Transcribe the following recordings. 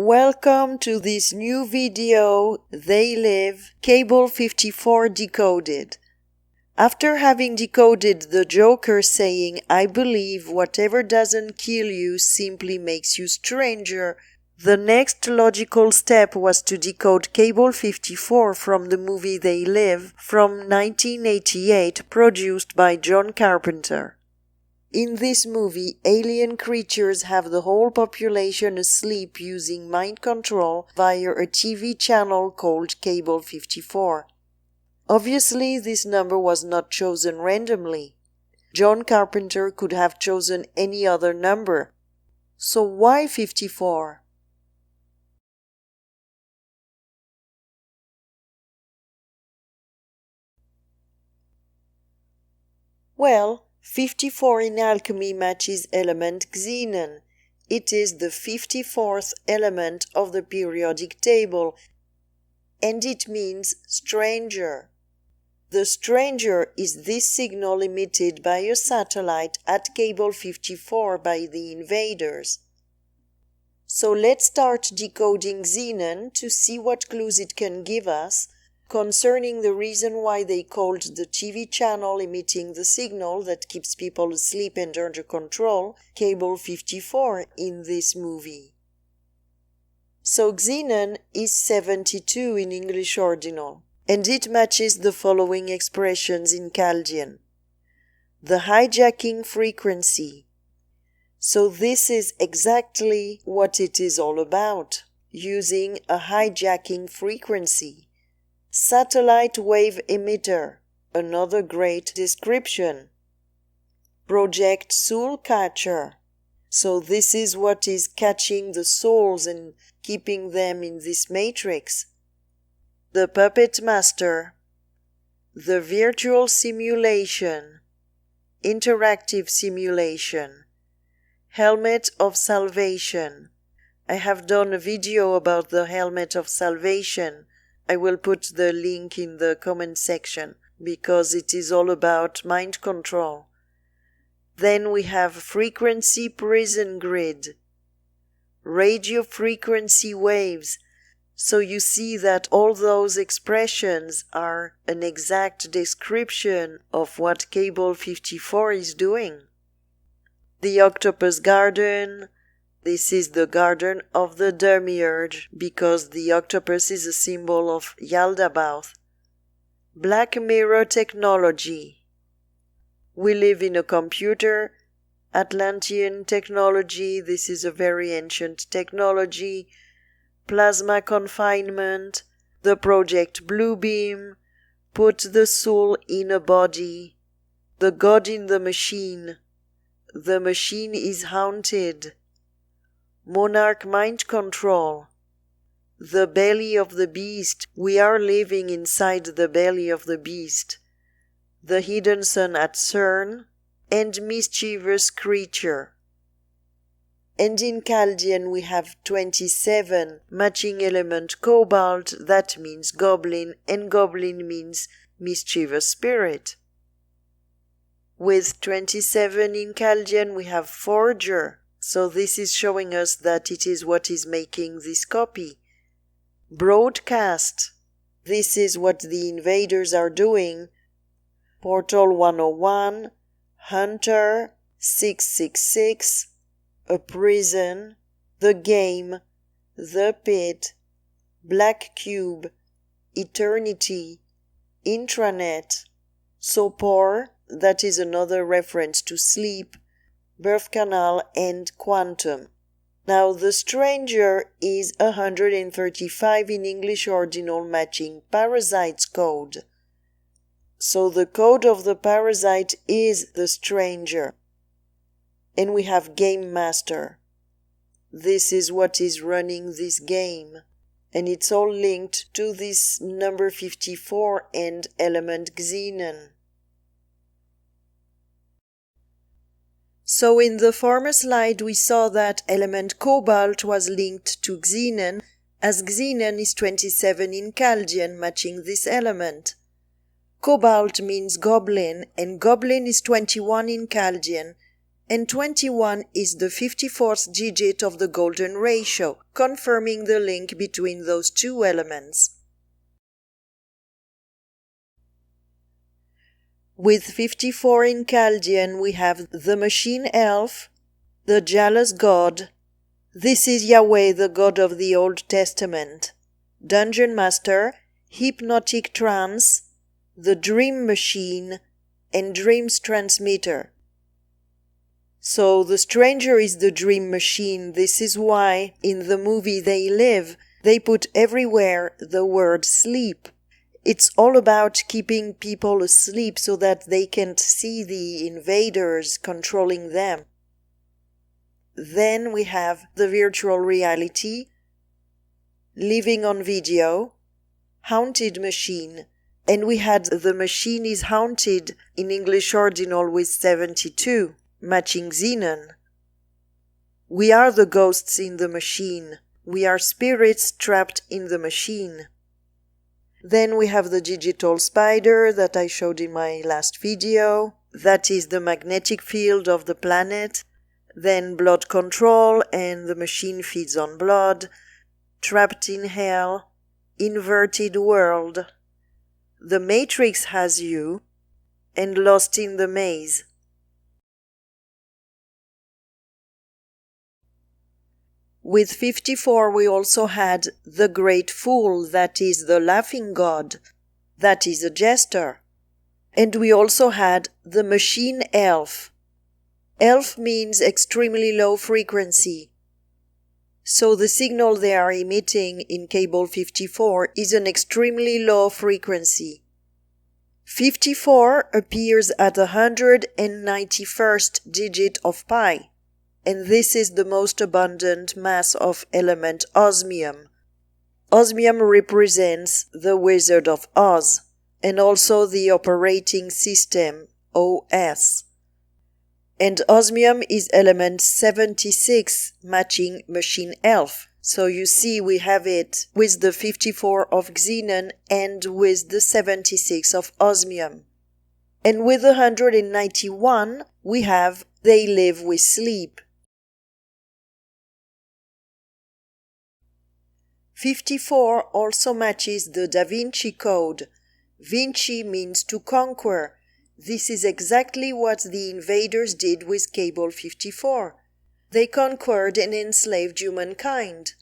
Welcome to this new video, They Live, Cable 54 Decoded. After having decoded the Joker saying, "I believe whatever doesn't kill you simply makes you stranger," the next logical step was to decode Cable 54 from the movie They Live from 1988, produced by John Carpenter. In this movie, alien creatures have the whole population asleep using mind control via a TV channel called Cable 54. Obviously, this number was not chosen randomly. John Carpenter could have chosen any other number. So why 54? Well, 54 in alchemy matches element Xenon. It is the 54th element of the periodic table, and it means stranger. The stranger is this signal emitted by a satellite at Cable 54 by the invaders. So let's start decoding Xenon to see what clues it can give us concerning the reason why they called the TV channel emitting the signal that keeps people asleep and under control Cable 54 in this movie. So Xenon is 72 in English ordinal, and it matches the following expressions in Chaldean. The hijacking frequency. So this is exactly what it is all about, using a hijacking frequency. Satellite wave emitter, another great description. Project soul catcher. So this is what is catching the souls and keeping them in this matrix. The puppet master. The virtual simulation. Interactive simulation. Helmet of salvation. I have done a video about the helmet of salvation. I will put the link in the comment section because it is all about mind control. Then we have frequency prison grid, radio frequency waves. So you see that all those expressions are an exact description of what Cable 54 is doing. The octopus garden. This is the garden of the demiurge, because the octopus is a symbol of Yaldabaoth. Black mirror technology. We live in a computer. Atlantean technology, this is a very ancient technology. Plasma confinement. The project Bluebeam. Put the soul in a body. The god in the machine. The machine is haunted. Monarch mind control. The belly of the beast. We are living inside the belly of the beast. The hidden sun at CERN. And mischievous creature. And in Chaldean we have 27, matching element Cobalt, that means goblin, and goblin means mischievous spirit. With 27 in Chaldean we have forger. So this is showing us that it is what is making this copy. Broadcast. This is what the invaders are doing. Portal 101, Hunter, 666, a prison, the game, the pit, black cube, eternity, intranet, sopor, that is another reference to sleep, birth canal, and quantum. Now the stranger is 135 in English ordinal, matching Parasites code. So the code of the parasite is the stranger. And we have game master. This is what is running this game. And it's all linked to this number 54 and element Xenon. So in the former slide we saw that element Cobalt was linked to Xenon, as Xenon is 27 in Chaldean, matching this element. Cobalt means goblin, and goblin is 21 in Chaldean, and 21 is the 54th digit of the golden ratio, confirming the link between those two elements. With 54 in Chaldean, we have the machine elf, the jealous god. This is Yahweh, the God of the Old Testament. Dungeon Master, hypnotic trance, the dream machine, and dreams transmitter. So the stranger is the dream machine. This is why in the movie They Live, they put everywhere the word sleep. It's all about keeping people asleep so that they can't see the invaders controlling them. Then we have the virtual reality, living on video, haunted machine, and we had the machine is haunted in English ordinal with 72. Matching Xenon. We are the ghosts in the machine. We are spirits trapped in the machine. Then we have the digital spider that I showed in my last video. That is the magnetic field of the planet. Then blood control, and the machine feeds on blood. Trapped in hell. Inverted world. The Matrix has you. And lost in the maze. With 54 we also had the great fool, that is the laughing god, that is a jester. And we also had the machine elf. Elf means extremely low frequency. So the signal they are emitting in cable 54 is an extremely low frequency. 54 appears at the 191st digit of pi. And this is the most abundant mass of element osmium. Osmium represents the Wizard of Oz, and also the operating system, OS. And osmium is element 76, matching machine elf. So you see we have it with the 54 of Xenon and with the 76 of osmium. And with the 191, we have They Live with Sleep. 54 also matches the Da Vinci Code. Vinci means to conquer. This is exactly what the invaders did with Cable 54. They conquered and enslaved humankind.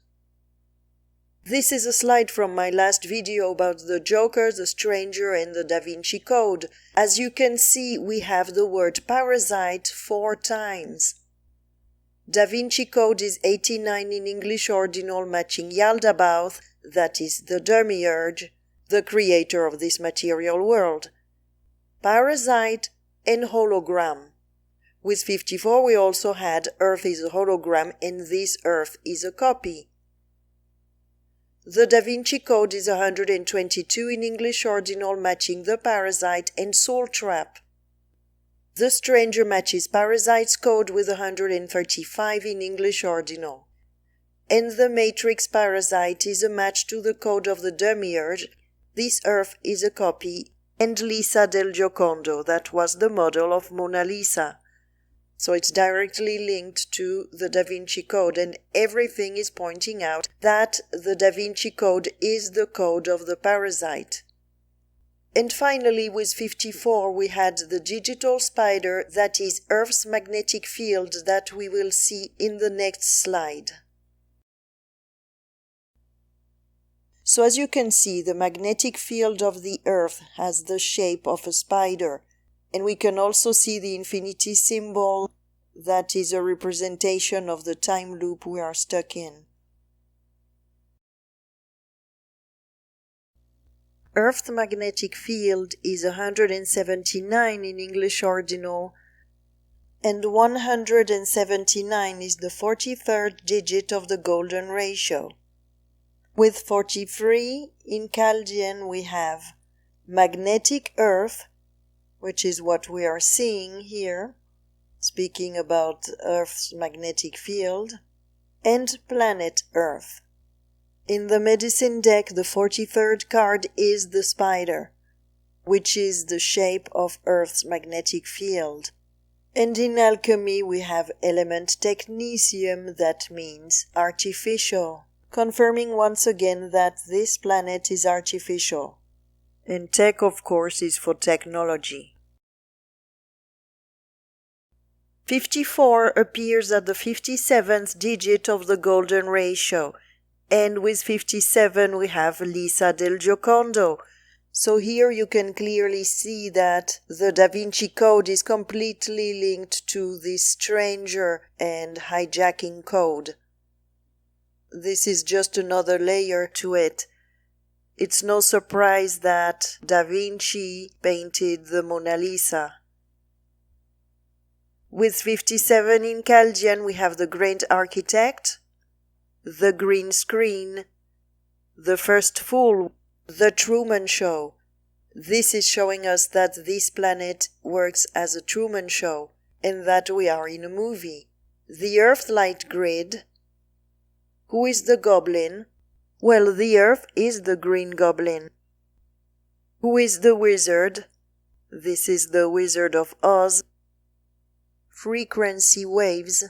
This is a slide from my last video about the Joker, the Stranger, and the Da Vinci Code. As you can see, we have the word parasite 4 times. Da Vinci Code is 89 in English ordinal, matching Yaldabaoth, that is the demiurge, the creator of this material world. Parasite and hologram. With 54 we also had Earth is a hologram and this Earth is a copy. The Da Vinci Code is 122 in English ordinal, matching the parasite and soul trap. The Stranger matches Parasite's code with 135 in English ordinal. And the Matrix Parasite is a match to the code of the Demiurge. This Earth is a copy, and Lisa del Giocondo, that was the model of Mona Lisa. So it's directly linked to the Da Vinci Code, and everything is pointing out that the Da Vinci Code is the code of the parasite. And finally, with 54, we had the digital spider, that is Earth's magnetic field, that we will see in the next slide. So as you can see, the magnetic field of the Earth has the shape of a spider. And we can also see the infinity symbol, that is a representation of the time loop we are stuck in. Earth's magnetic field is 179 in English ordinal, and 179 is the 43rd digit of the golden ratio. With 43 in Chaldean we have magnetic Earth, which is what we are seeing here, speaking about Earth's magnetic field, and planet Earth. In the medicine deck, the 43rd card is the spider, which is the shape of Earth's magnetic field. And in alchemy we have element technetium, that means artificial, confirming once again that this planet is artificial. And tech, of course, is for technology. 54 appears at the 57th digit of the golden ratio, and with 57 we have Lisa del Giocondo. So here you can clearly see that the Da Vinci Code is completely linked to this stranger and hijacking code. This is just another layer to it. It's no surprise that Da Vinci painted the Mona Lisa. With 57 in Chaldean we have the Grand Architect, the green screen, the first fool, the Truman Show. This is showing us that this planet works as a Truman Show and that we are in a movie. The Earth light grid. Who is the goblin? Well, the Earth is the Green Goblin. Who is the wizard? This is the Wizard of Oz. Frequency waves.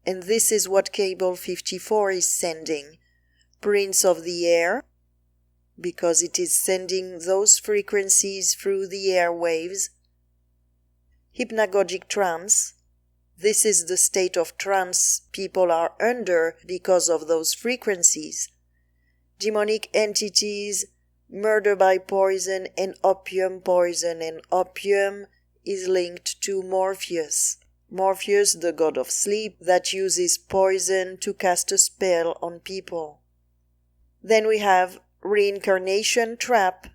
And this is what cable 54 is sending. Prince of the Air, because it is sending those frequencies through the airwaves. Hypnagogic trance. This is the state of trance people are under because of those frequencies. Demonic entities, murder by poison, and opium poison, and opium is linked to Morpheus. Morpheus, the god of sleep, that uses poison to cast a spell on people. Then we have Reincarnation trap.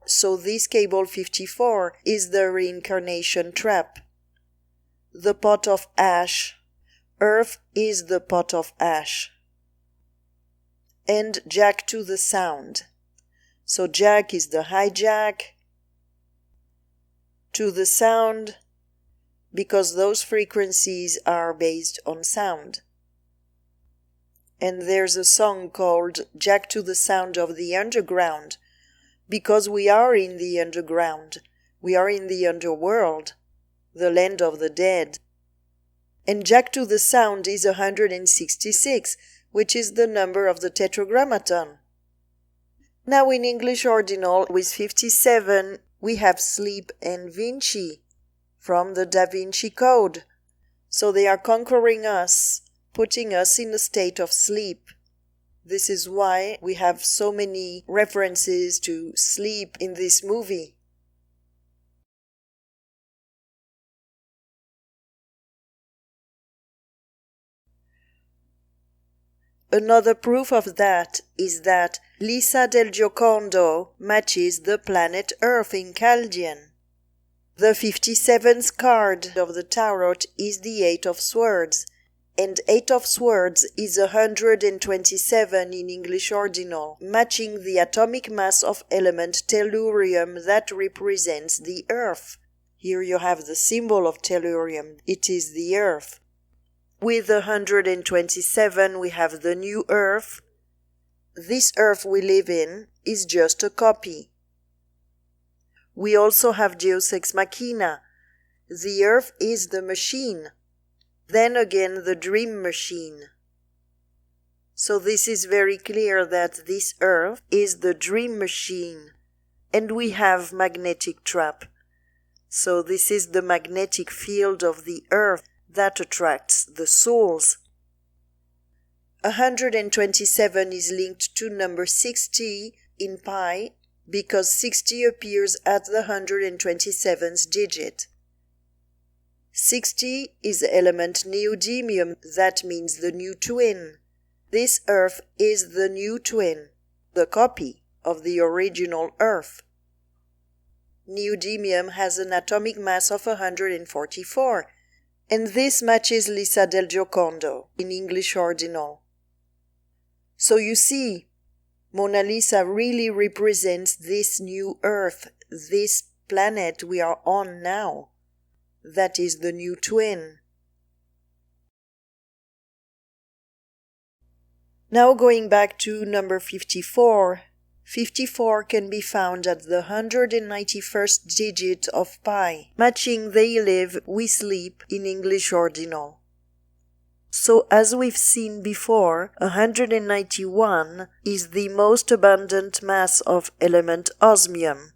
So this cable 54 is the Reincarnation trap. The pot of ash. Earth is the pot of ash. And jack to the sound. So jack is the hijack to the sound, because those frequencies are based on sound. And there's a song called Jack to the Sound of the Underground, because we are in the underground. We are in the underworld, the land of the dead. And Jack to the Sound is 166, which is the number of the Tetragrammaton. Now in English ordinal, with 57, we have sleep and Vinci from the Da Vinci Code. So they are conquering us, putting us in a state of sleep. This is why we have so many references to sleep in this movie. Another proof of that is that Lisa del Giocondo matches the planet Earth in Chaldean. The 57th card of the Tarot is the 8 of Swords, and 8 of Swords is 127 in English ordinal, matching the atomic mass of element tellurium that represents the Earth. Here you have the symbol of tellurium, it is the Earth. With 127 we have the new Earth. This Earth we live in is just a copy. We also have Deus Ex Machina. The Earth is the machine. Then again the dream machine. So this is very clear that this Earth is the dream machine. And we have magnetic trap. So this is the magnetic field of the Earth that attracts the souls. 127 is linked to number 60 in pi because 60 appears at the 127th digit. 60 is element neodymium, that means the new twin. This Earth is the new twin, the copy of the original Earth. Neodymium has an atomic mass of 144, and this matches Lisa del Giocondo in English ordinal. So you see, Mona Lisa really represents this new Earth, this planet we are on now. That is the new twin. Now going back to number 54. 54 can be found at the 191st digit of pi, matching they live, we sleep in English ordinal. So as we've seen before, 191 is the most abundant mass of element osmium.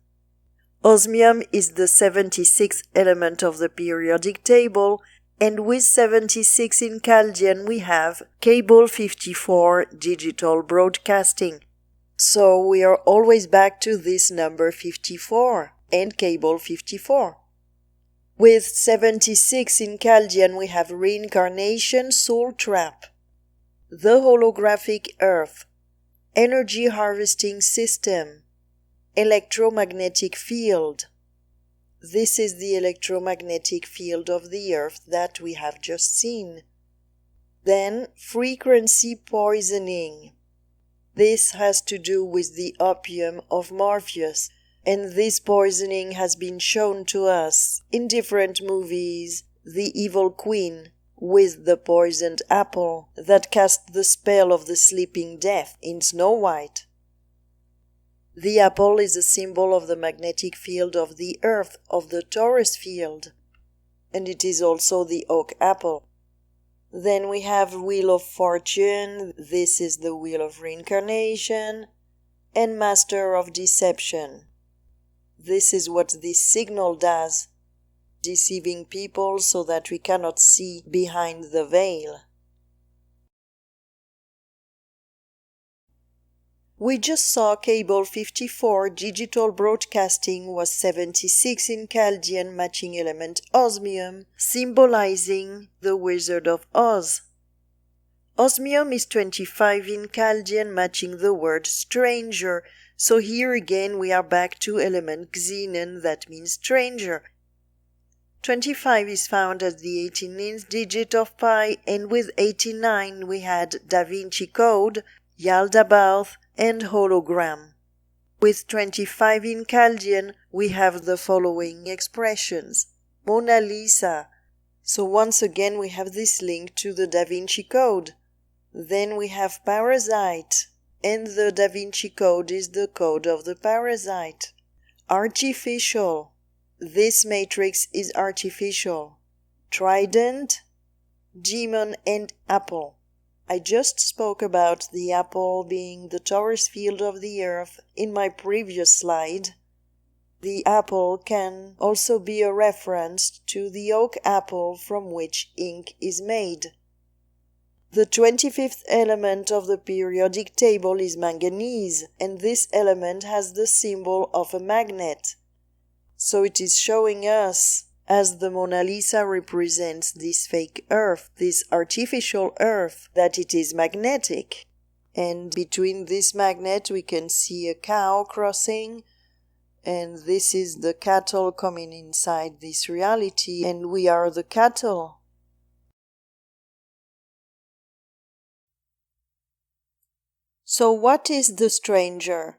Osmium is the 76th element of the periodic table, and with 76 in Chaldean we have cable 54 digital broadcasting. So we are always back to this number 54 and cable 54. With 76 in Chaldean we have Reincarnation, Soul Trap, the holographic Earth, energy harvesting system, electromagnetic field. This is the electromagnetic field of the Earth that we have just seen. Then frequency poisoning. This has to do with the opium of Morpheus, and this poisoning has been shown to us in different movies. The Evil Queen with the poisoned apple that cast the spell of the sleeping death in Snow White. The apple is a symbol of the magnetic field of the Earth, of the Taurus field, and it is also the oak apple. Then we have Wheel of Fortune, this is the Wheel of Reincarnation, and Master of Deception. This is what this signal does, deceiving people so that we cannot see behind the veil. We just saw cable 54 digital broadcasting was 76 in Chaldean, matching element osmium, symbolizing the Wizard of Oz. Osmium is 25 in Chaldean, matching the word stranger, so here again we are back to element Xenon, that means stranger. 25 is found as the 18th digit of pi, and with 89 we had Da Vinci Code, Yaldabaoth, and hologram. With 25 in Chaldean, we have the following expressions. Mona Lisa. So once again we have this link to the Da Vinci Code. Then we have parasite, and the Da Vinci Code is the code of the parasite. Artificial. This matrix is artificial. Trident, demon, and apple. I just spoke about the apple being the Taurus field of the Earth in my previous slide. The apple can also be a reference to the oak apple from which ink is made. The 25th element of the periodic table is manganese, and this element has the symbol of a magnet. So it is showing us, as the Mona Lisa represents this fake Earth, this artificial Earth, that it is magnetic. And between this magnet we can see a cow crossing, and this is the cattle coming inside this reality, and we are the cattle. So what is the stranger?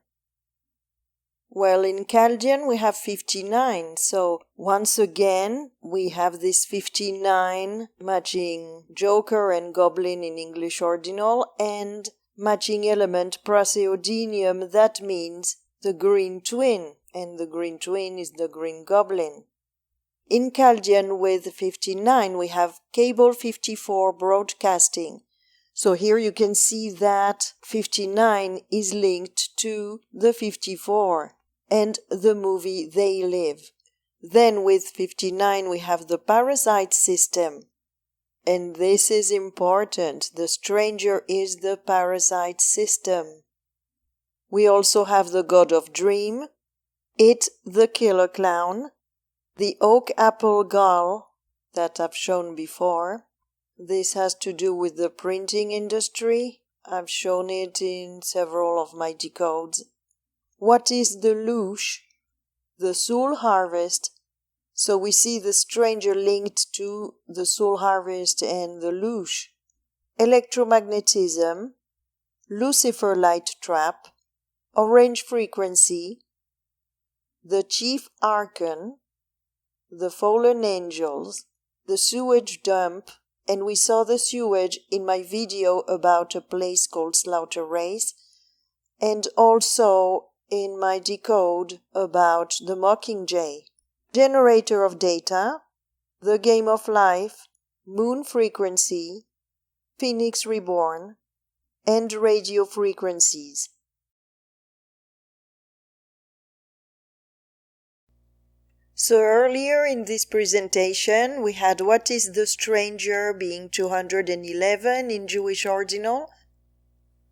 Well, in Chaldean we have 59, so once again we have this 59 matching Joker and Goblin in English ordinal, and matching element Praseodymium, that means the green twin, and the green twin is the green goblin. In Chaldean with 59 we have cable 54 broadcasting. So here you can see that 59 is linked to the 54 and the movie They Live. Then with 59 we have the parasite system. And this is important. The stranger is the parasite system. We also have the god of dream, it the killer clown, the oak apple gull that I've shown before. This has to do with the printing industry. I've shown it in several of my decodes. What is the louche? The soul harvest. So we see the stranger linked to the soul harvest and the louche. Electromagnetism, Lucifer light trap, orange frequency, the chief archon, the fallen angels, the sewage dump, and we saw the sewage in my video about a place called Slaughter Race, and also in my decode about the Mockingjay, generator of data, the game of life, moon frequency, phoenix reborn, and radio frequencies. So earlier in this presentation we had what is the stranger being 211 in Jewish ordinal,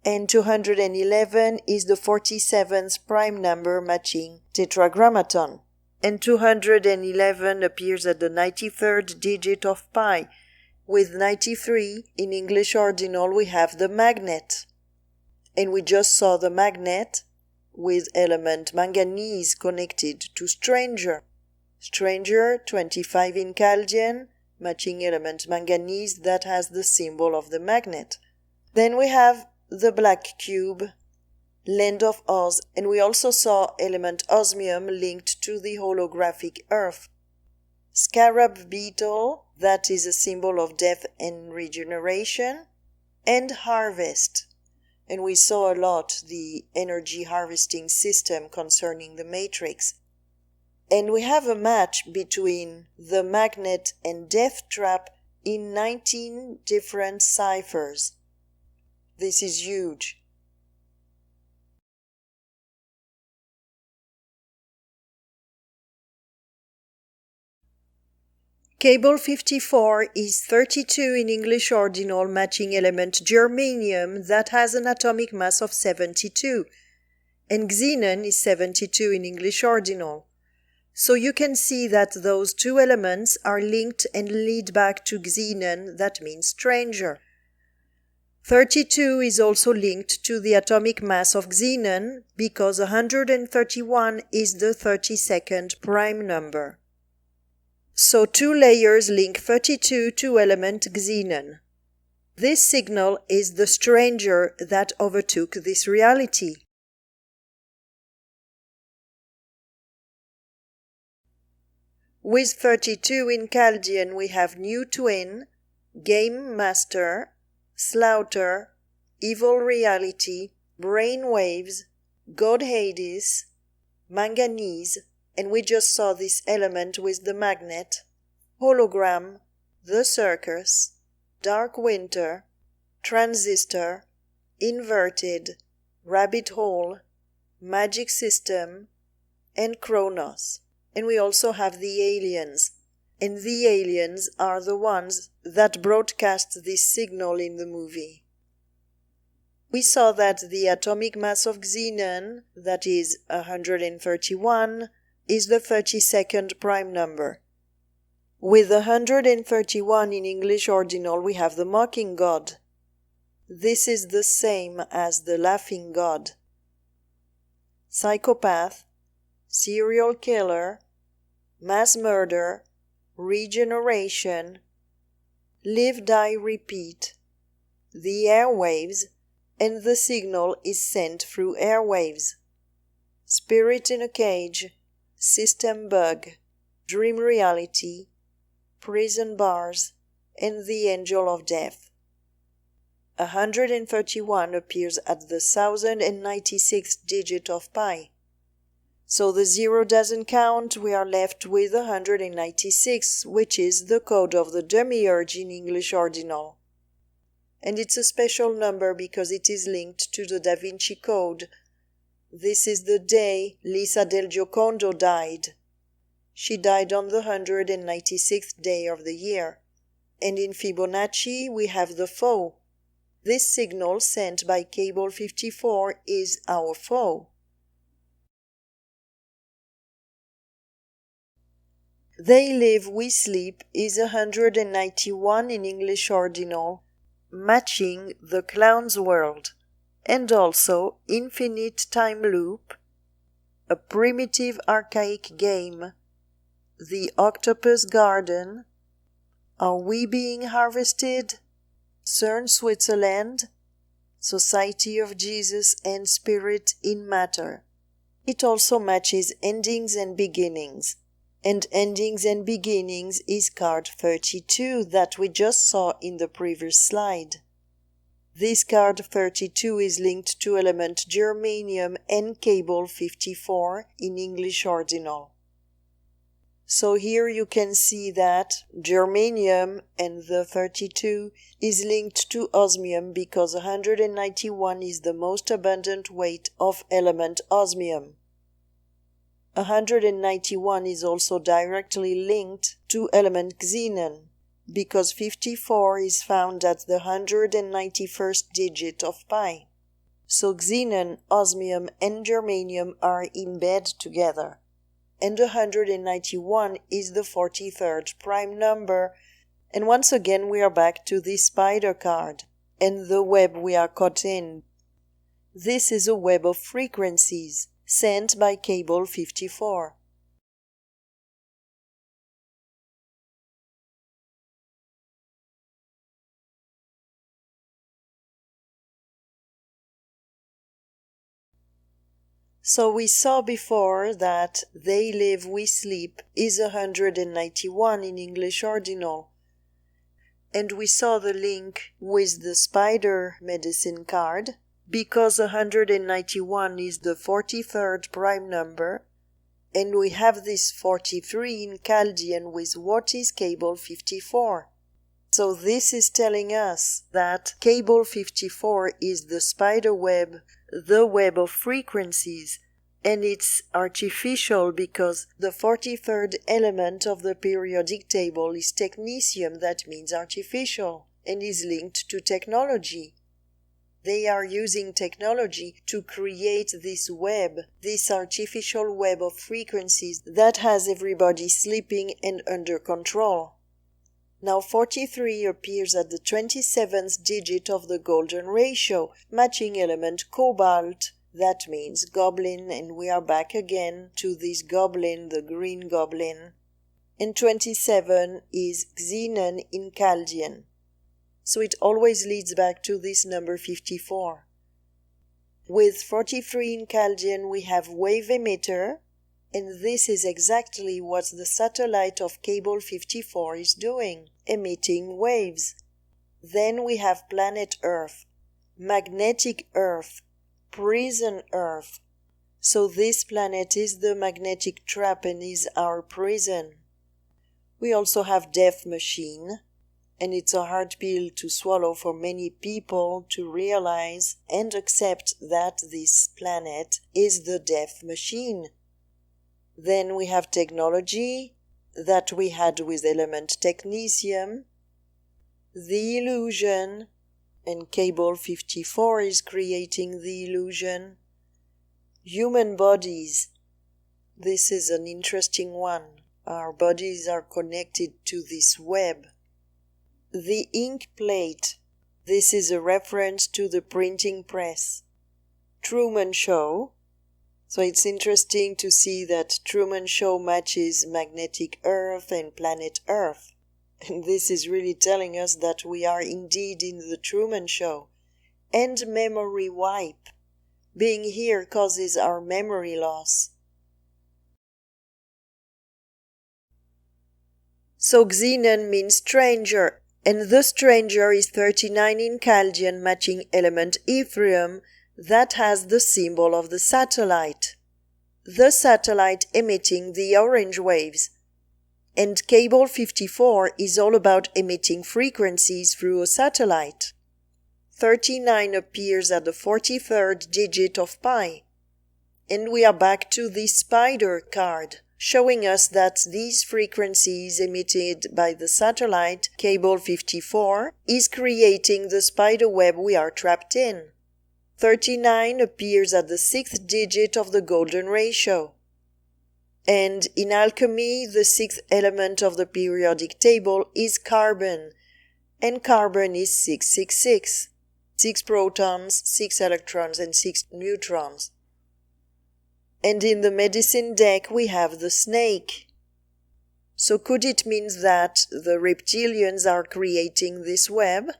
and 211 is the 47th prime number matching tetragrammaton, and 211 appears at the 93rd digit of pi. With 93 in English ordinal we have the magnet, and we just saw the magnet with element manganese connected to stranger. Stranger 25 in Chaldean, matching element manganese that has the symbol of the magnet. Then we have the black cube, land of Oz, and we also saw element osmium linked to the holographic earth. Scarab beetle, that is a symbol of death and regeneration, and harvest. And we saw a lot the energy harvesting system concerning the matrix. And we have a match between the magnet and death trap in 19 different ciphers. This is huge. Cable 54 is 32 in English ordinal, matching element germanium that has an atomic mass of 72, and xenon is 72 in English ordinal. So you can see that those two elements are linked and lead back to xenon, that means stranger. 32 is also linked to the atomic mass of xenon because 131 is the 32nd prime number. So two layers link 32 to element xenon. This signal is the stranger that overtook this reality. With 32 in Chaldean we have new twin, game master, slaughter, evil reality, brain waves, god Hades, manganese, and we just saw this element with the magnet, hologram, the circus, dark winter, transistor, inverted, rabbit hole, magic system, and Chronos. And we also have the aliens, and the aliens are the ones that broadcast this signal in the movie. We saw that the atomic mass of xenon, that is 131, is the 32nd prime number. With 131 in English ordinal we have the mocking god. This is the same as the laughing god. Psychopath, serial killer, mass murder, regeneration, live, die, repeat, the airwaves, and the signal is sent through airwaves. Spirit in a cage, system bug, dream reality, prison bars, and the angel of death. 131 appears at the 1096th digit of pi. So the 0 doesn't count, we are left with 196, which is the code of the demiurge in English ordinal. And it's a special number because it is linked to the Da Vinci Code. This is the day Lisa del Giocondo died. She died on the 196th day of the year. And in Fibonacci we have the foe. This signal sent by cable 54 is our foe. They live, we sleep is 191 in English ordinal, matching the clown's world, and also infinite time loop, a primitive archaic game, the octopus garden, are we being harvested, CERN Switzerland, Society of Jesus and Spirit in Matter. It also matches endings and beginnings. And endings and beginnings is card 32 that we just saw in the previous slide. This card 32 is linked to element Germanium and cable 54 in English ordinal. So here you can see that Germanium and the 32 is linked to Osmium because 191 is the most abundant weight of element Osmium. 191 is also directly linked to element Xenon because 54 is found at the 191st digit of pi. So Xenon, Osmium and Germanium are in bed together. And 191 is the 43rd prime number. And once again we are back to this spider card and the web we are caught in. This is a web of frequencies sent by cable 54. So we saw before that They Live, We Sleep is 191 in English ordinal. And we saw the link with the spider medicine card because 191 is the 43rd prime number, and we have this 43 in Chaldean with what is cable 54. So this is telling us that cable 54 is the spider web, the web of frequencies, and it's artificial because the 43rd element of the periodic table is technetium, that means artificial, and is linked to technology. They are using technology to create this web, this artificial web of frequencies that has everybody sleeping and under control. Now 43 appears at the 27th digit of the golden ratio, matching element Cobalt. That means goblin, and we are back again to this goblin, the green goblin. And 27 is Xenon in Chaldean. So it always leads back to this number 54. With 43 in Chaldean we have wave emitter, and this is exactly what the satellite of cable 54 is doing, emitting waves. Then we have planet Earth, magnetic Earth, prison Earth. So this planet is the magnetic trap and is our prison. We also have death machine, and it's a hard pill to swallow for many people to realize and accept that this planet is the death machine. Then we have technology that we had with element technetium, the illusion, and cable 54 is creating the illusion. Human bodies. This is an interesting one. Our bodies are connected to this web. The ink plate. This is a reference to the printing press. Truman Show. So it's interesting to see that Truman Show matches magnetic Earth and planet Earth. And this is really telling us that we are indeed in the Truman Show. And memory wipe. Being here causes our memory loss. So Xenon means stranger, and the stranger is 39 in Chaldean, matching element Ephraim, that has the symbol of the satellite. The satellite emitting the orange waves. And cable 54 is all about emitting frequencies through a satellite. 39 appears at the 43rd digit of pi. And we are back to the spider card, showing us that these frequencies emitted by the satellite, cable 54, is creating the spider web we are trapped in. 39 appears at the 6th digit of the golden ratio. And in alchemy, the 6th element of the periodic table is carbon, and carbon is 666. 6 protons, 6 electrons, and 6 neutrons. And in the medicine deck we have the snake. So could it mean that the reptilians are creating this web?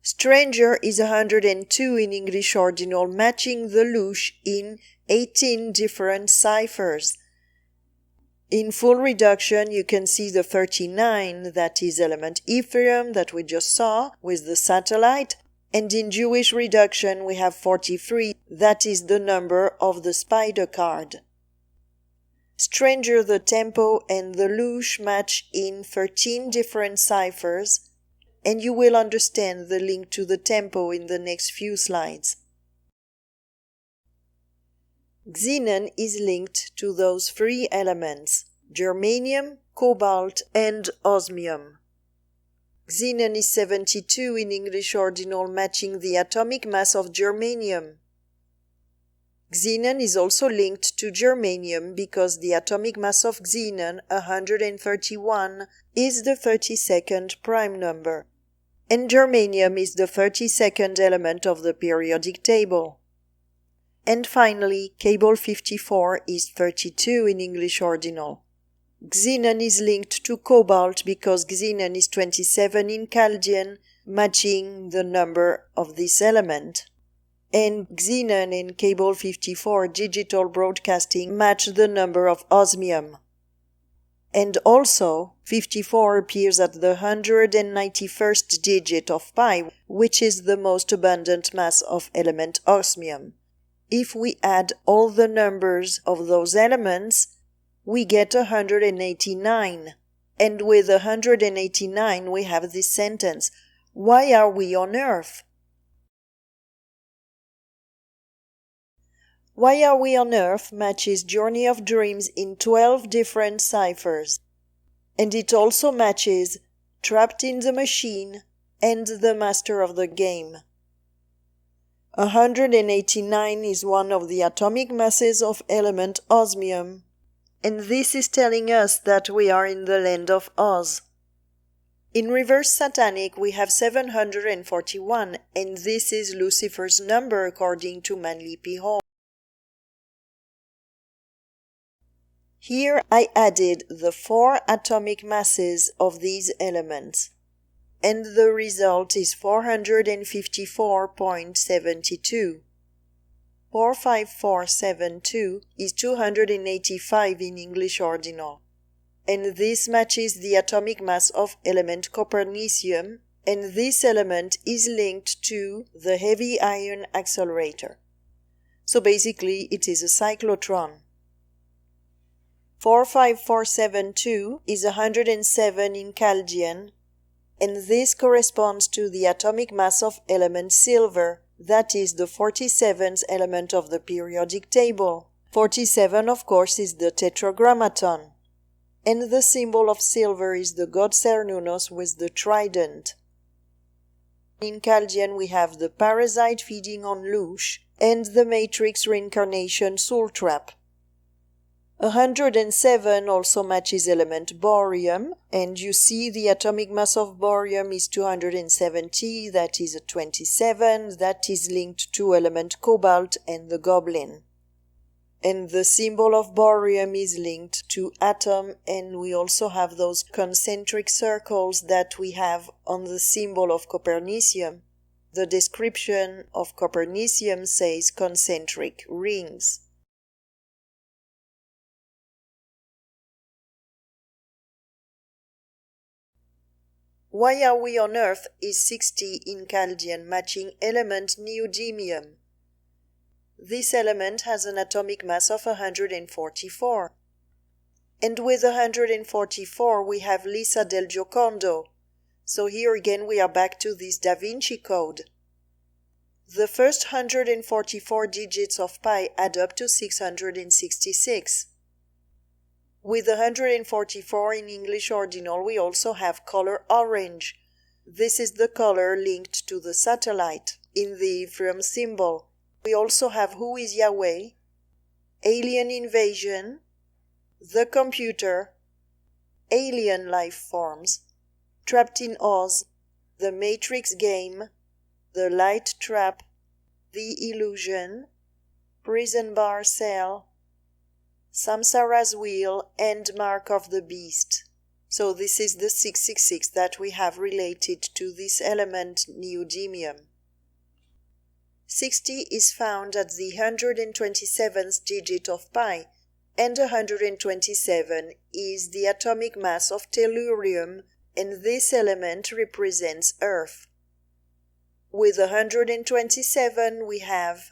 Stranger is 102 in English ordinal, matching the louche in 18 different ciphers. In full reduction, you can see the 39, that is element Ethereum that we just saw with the satellite. And in Jewish reduction, we have 43, that is the number of the spider card. Stranger the tempo and the louche match in 13 different ciphers, and you will understand the link to the tempo in the next few slides. Xenon is linked to those three elements, germanium, cobalt, and osmium. Xenon is 72 in English ordinal, matching the atomic mass of germanium. Xenon is also linked to germanium because the atomic mass of xenon, 131, is the 32nd prime number, and germanium is the 32nd element of the periodic table. And finally, cable 54 is 32 in English ordinal. Xenon is linked to cobalt because xenon is 27 in Chaldean, matching the number of this element. And xenon and cable 54 digital broadcasting match the number of osmium. And also, 54 appears at the 191st digit of pi, which is the most abundant mass of element osmium. If we add all the numbers of those elements, we get 189. And with 189 we have this sentence, "Why are we on Earth?" Why Are We on Earth matches Journey of Dreams in 12 different ciphers. And it also matches Trapped in the Machine and The Master of the Game. 189 is one of the atomic masses of element osmium, and this is telling us that we are in the land of Oz. In reverse satanic we have 741, and this is Lucifer's number according to Manly P. Hall. Here I added the 4 atomic masses of these elements, and the result is 454.72. 45472 is 285 in English ordinal, and this matches the atomic mass of element copernicium, and this element is linked to the heavy ion accelerator. So basically it is a cyclotron. 45472 is 107 in Chaldean, and this corresponds to the atomic mass of element silver, that is the 47th element of the periodic table. 47, of course, is the tetragrammaton, and the symbol of silver is the god Cernunnos with the trident. In Chaldean we have the parasite feeding on louche, and the matrix reincarnation soul trap. 107 also matches element borium, and you see the atomic mass of borium is 270, that is a 27, that is linked to element cobalt and the goblin. And the symbol of borium is linked to atom, and we also have those concentric circles that we have on the symbol of copernicium. The description of copernicium says concentric rings. Why Are We on Earth is 60 in Chaldean, matching element neodymium. This element has an atomic mass of 144. And with 144 we have Lisa del Giocondo. So here again we are back to this Da Vinci code. The first 144 digits of pi add up to 666. With 144 in English ordinal we also have color orange. This is the color linked to the satellite in the Ephraim symbol. We also have Who is Yahweh, Alien Invasion, The Computer, Alien Life Forms, Trapped in Oz, The Matrix Game, The Light Trap, The Illusion, Prison Bar Cell, Samsara's Wheel, and Mark of the Beast. So this is the 666 that we have related to this element neodymium. 60 is found at the 127th digit of pi, and 127 is the atomic mass of tellurium, and this element represents Earth. With 127 we have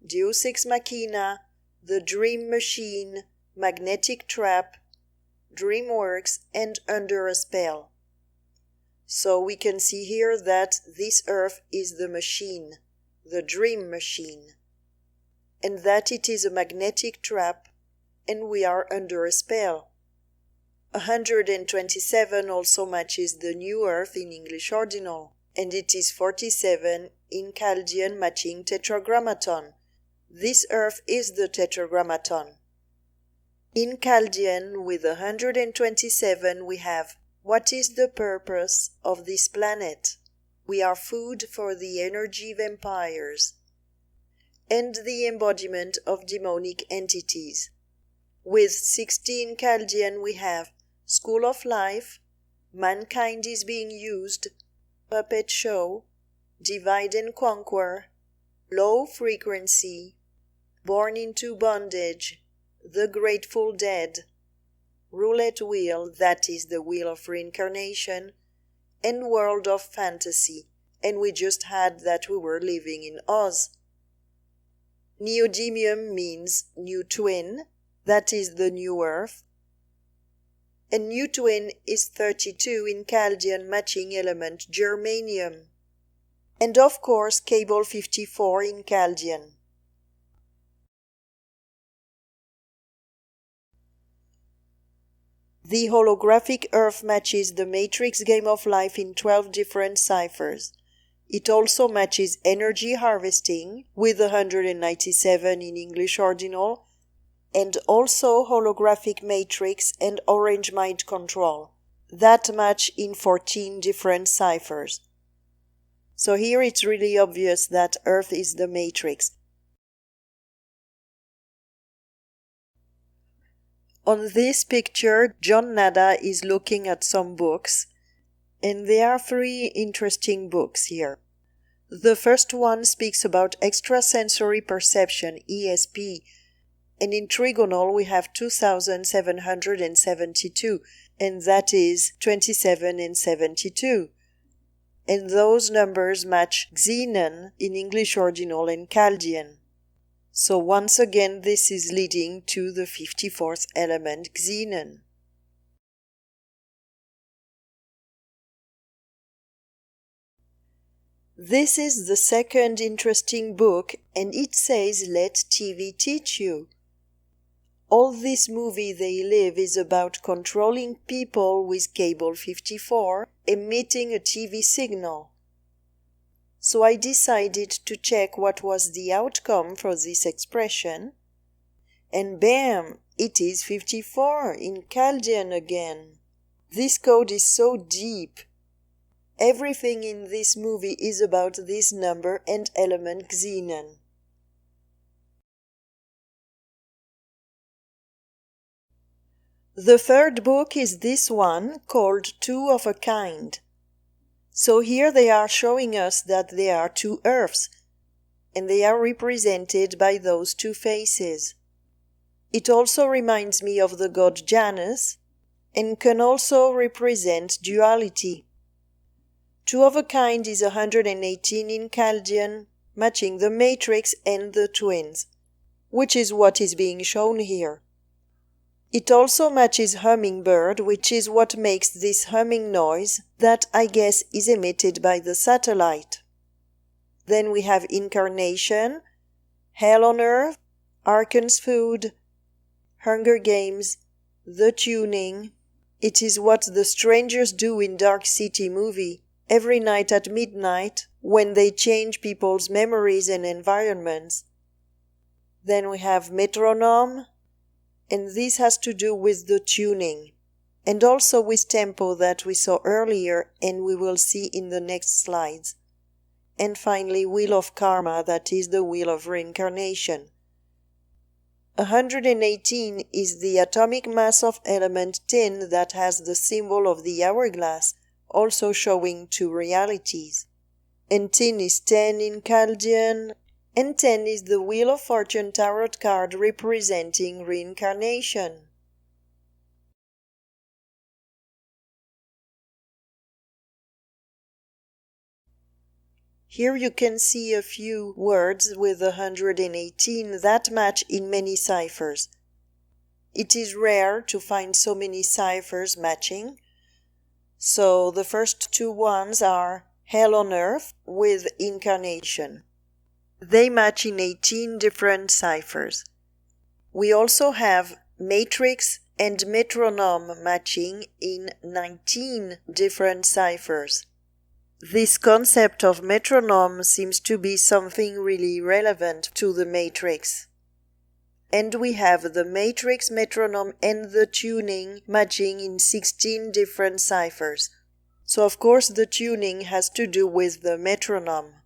Deus Ex Machina, the Dream Machine, Magnetic Trap, DreamWorks, and Under a Spell. So we can see here that this Earth is the machine, the Dream Machine, and that it is a magnetic trap, and we are under a spell. 127 also matches the New Earth in English ordinal, and it is 47 in Chaldean matching Tetragrammaton. This Earth is the Tetragrammaton. In Chaldean, with 127, we have, what is the purpose of this planet? We are food for the energy vampires, and the embodiment of demonic entities. With 16 Chaldean, we have School of Life, Mankind is being used, Puppet Show, Divide and Conquer, Low Frequency, Born into Bondage, The Grateful Dead, Roulette Wheel, that is the Wheel of Reincarnation, and World of Fantasy, and we just had that we were living in Oz. Neodymium means new twin, that is the new Earth, and new twin is 32 in Chaldean matching element Germanium, and of course cable 54 in Chaldean. The holographic Earth matches the Matrix Game of Life in 12 different ciphers. It also matches energy harvesting with 197 in English ordinal, and also holographic matrix and orange mind control. That match in 14 different ciphers. So here it's really obvious that Earth is the matrix. On this picture, John Nada is looking at some books, and there are 3 interesting books here. The first one speaks about extrasensory perception, ESP, and in trigonal we have 2772, and that is 27 and 72. And those numbers match Xenon in English ordinal and Chaldean. So once again this is leading to the 54th element Xenon. This is the second interesting book, and it says Let TV Teach You. All this movie They Live is about controlling people with cable 54 emitting a TV signal. So I decided to check what was the outcome for this expression, and bam, it is 54 in Chaldean again. This code is so deep. Everything in this movie is about this number and element Xenon. The third book is this one, called Two of a Kind. So here they are showing us that there are 2 Earths, and they are represented by those 2 faces. It also reminds me of the god Janus, and can also represent duality. 2 of a Kind is 118 in Chaldean, matching the matrix and the twins, which is what is being shown here. It also matches hummingbird, which is what makes this humming noise that I guess is emitted by the satellite. Then we have Incarnation, Hell on Earth, Arkan's Food, Hunger Games, The Tuning. It is what the strangers do in Dark City movie every night at midnight when they change people's memories and environments. Then we have Metronome, and this has to do with the tuning, and also with tempo that we saw earlier and we will see in the next slides. And finally, Wheel of Karma, that is the Wheel of Reincarnation. 118 is the atomic mass of element tin that has the symbol of the hourglass, also showing 2 realities. And tin is 10 in Chaldean, And 10 is the Wheel of Fortune tarot card representing reincarnation. Here you can see a few words with 118 that match in many ciphers. It is rare to find so many ciphers matching. So the first two ones are Hell on Earth with Incarnation. They match in 18 different ciphers. We also have Matrix and Metronome matching in 19 different ciphers. This concept of metronome seems to be something really relevant to the matrix. And we have the matrix, metronome, and the tuning matching in 16 different ciphers. So of course the tuning has to do with the metronome.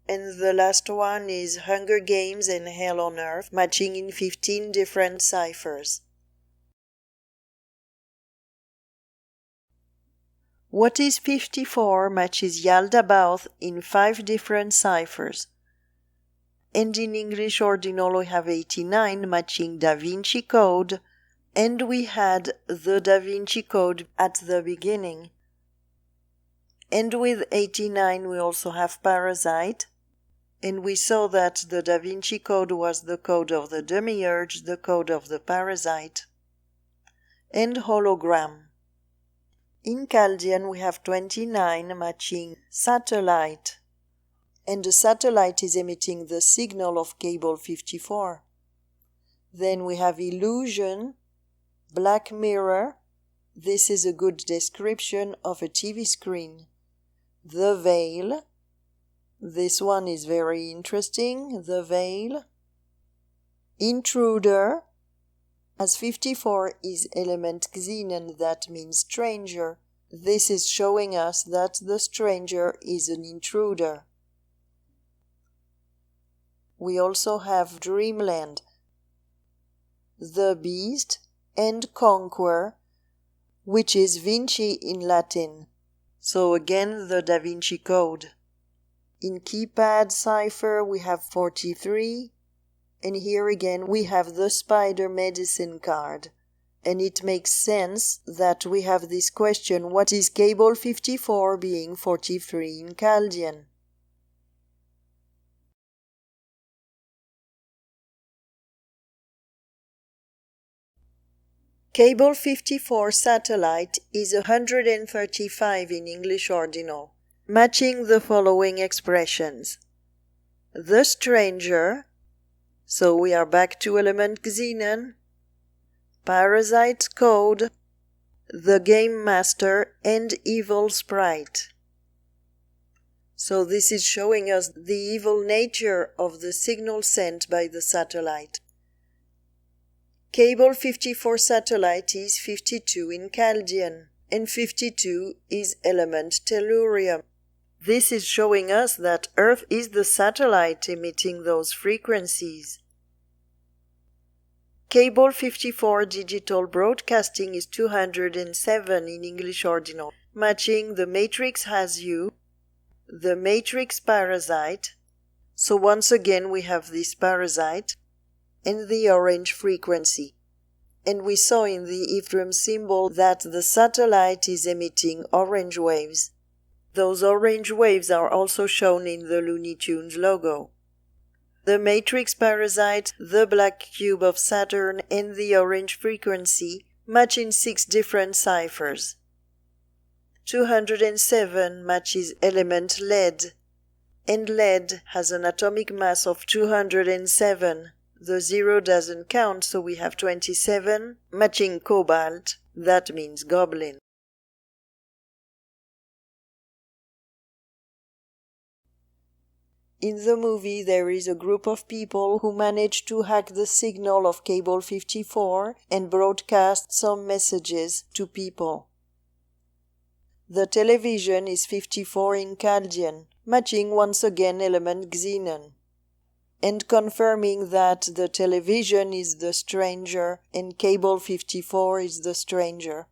And the last one is Hunger Games and Hell on Earth matching in 15 different ciphers. What is 54 matches Yaldabaoth in 5 different ciphers. And in English ordinal we have 89 matching Da Vinci Code, and we had the Da Vinci Code at the beginning. And with 89 we also have Parasite, and we saw that the Da Vinci Code was the code of the Demiurge, the code of the Parasite. And Hologram. In Chaldean we have 29 matching Satellite, and the satellite is emitting the signal of cable 54. Then we have Illusion, Black Mirror. This is a good description of a TV screen. The Veil. This one is very interesting, The Veil. Intruder. As 54 is element Xenon, that means stranger. This is showing us that the stranger is an intruder. We also have Dreamland, The Beast, and Conquer, which is Vinci in Latin. So again the Da Vinci Code. In keypad cipher we have 43. And here again we have the spider medicine card. And it makes sense that we have this question, what is cable 54 being 43 in Chaldean? Cable 54 satellite is 135 in English ordinal, matching the following expressions. The stranger. So we are back to element Xenon, Parasite Code, the Game Master, and Evil Sprite. So this is showing us the evil nature of the signal sent by the satellite. Cable 54 satellite is 52 in Chaldean, and 52 is element Tellurium. This is showing us that Earth is the satellite emitting those frequencies. Cable 54 digital broadcasting is 207 in English ordinal, matching the matrix has you, the matrix parasite. So once again we have this parasite and the orange frequency. And we saw in the Ethereum symbol that the satellite is emitting orange waves. Those orange waves are also shown in the Looney Tunes logo. The matrix parasite, the black cube of Saturn, and the orange frequency match in 6 different ciphers. 207 matches element lead, and lead has an atomic mass of 207. The 0 doesn't count, so we have 27 matching cobalt, that means goblin. In the movie there is a group of people who manage to hack the signal of cable 54 and broadcast some messages to people. The television is 54 in Chaldean, matching once again element Xenon, and confirming that the television is the stranger and cable 54 is the stranger.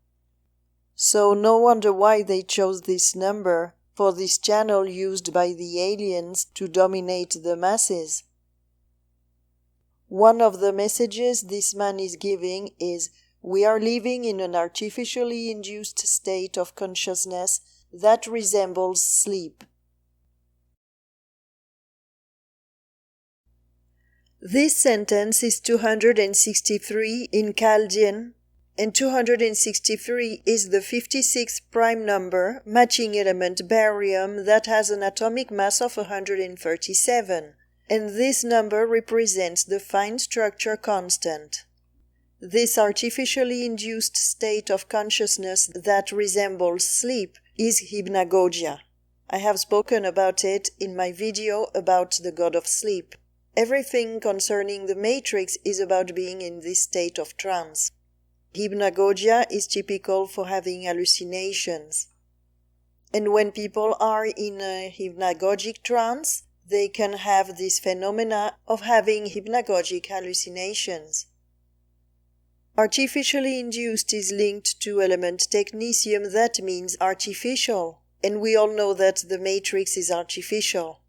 So no wonder why they chose this number for this channel used by the aliens to dominate the masses. One of the messages this man is giving is, we are living in an artificially induced state of consciousness that resembles sleep. This sentence is 263 in Chaldean, and 263 is the 56th prime number matching element barium that has an atomic mass of 137, and this number represents the fine structure constant. This artificially induced state of consciousness that resembles sleep is hypnagogia. I have spoken about it in my video about the god of sleep. Everything concerning the matrix is about being in this state of trance. Hypnagogia is typical for having hallucinations. And when people are in a hypnagogic trance, they can have this phenomena of having hypnagogic hallucinations. Artificially induced is linked to element technetium, that means artificial, and we all know that the matrix is artificial.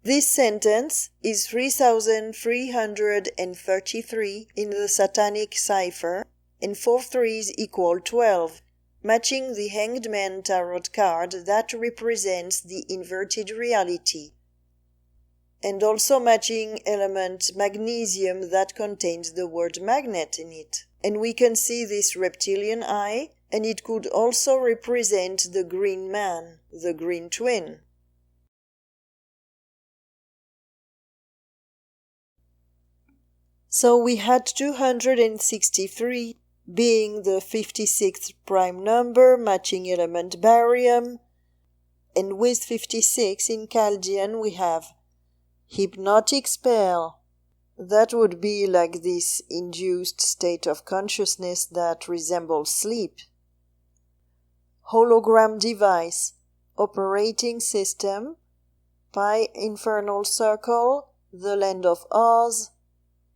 This sentence is 3333 in the satanic cipher, and 4 threes equal 12, matching the Hanged Man tarot card that represents the inverted reality, and also matching element magnesium that contains the word magnet in it. And we can see this reptilian eye, and it could also represent the green man, the green twin. So we had 263 being the 56th prime number matching element barium, and with 56 in Chaldean we have hypnotic spell. That would be like this induced state of consciousness that resembles sleep. Hologram device, operating system, Pi infernal circle, the land of Oz,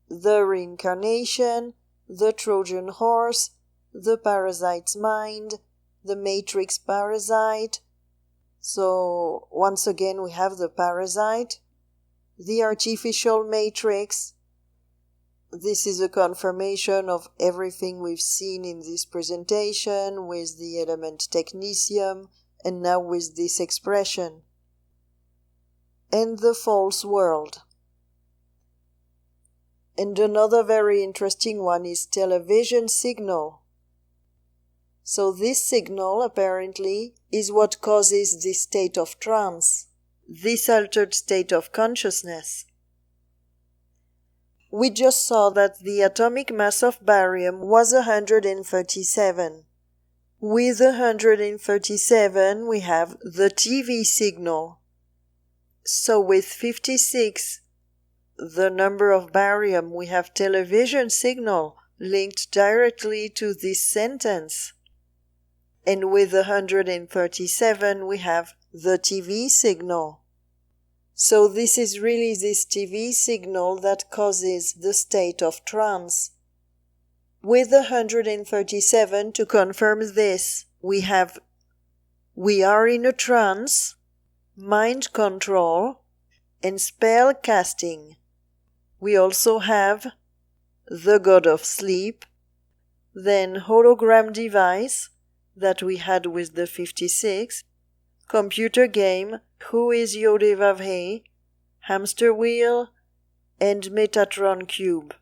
the Reincarnation, the Trojan horse, the parasite's mind, the matrix parasite. So once again we have the parasite, the artificial matrix. This is a confirmation of everything we've seen in this presentation with the element technetium and now with this expression. And the false world. And another very interesting one is television signal. So this signal apparently is what causes this state of trance, this altered state of consciousness. We just saw that the atomic mass of barium was 137. With 137 we have the TV signal. So with 56, the number of barium, we have television signal linked directly to this sentence. And with 137 we have the TV signal. So this is really this TV signal that causes the state of trance. With 137, to confirm this, we are in a trance, mind control, and spell casting. We also have the god of sleep, then hologram device that we had with the 56, computer game, Who is Yodevavhe, hamster wheel, and Metatron cube.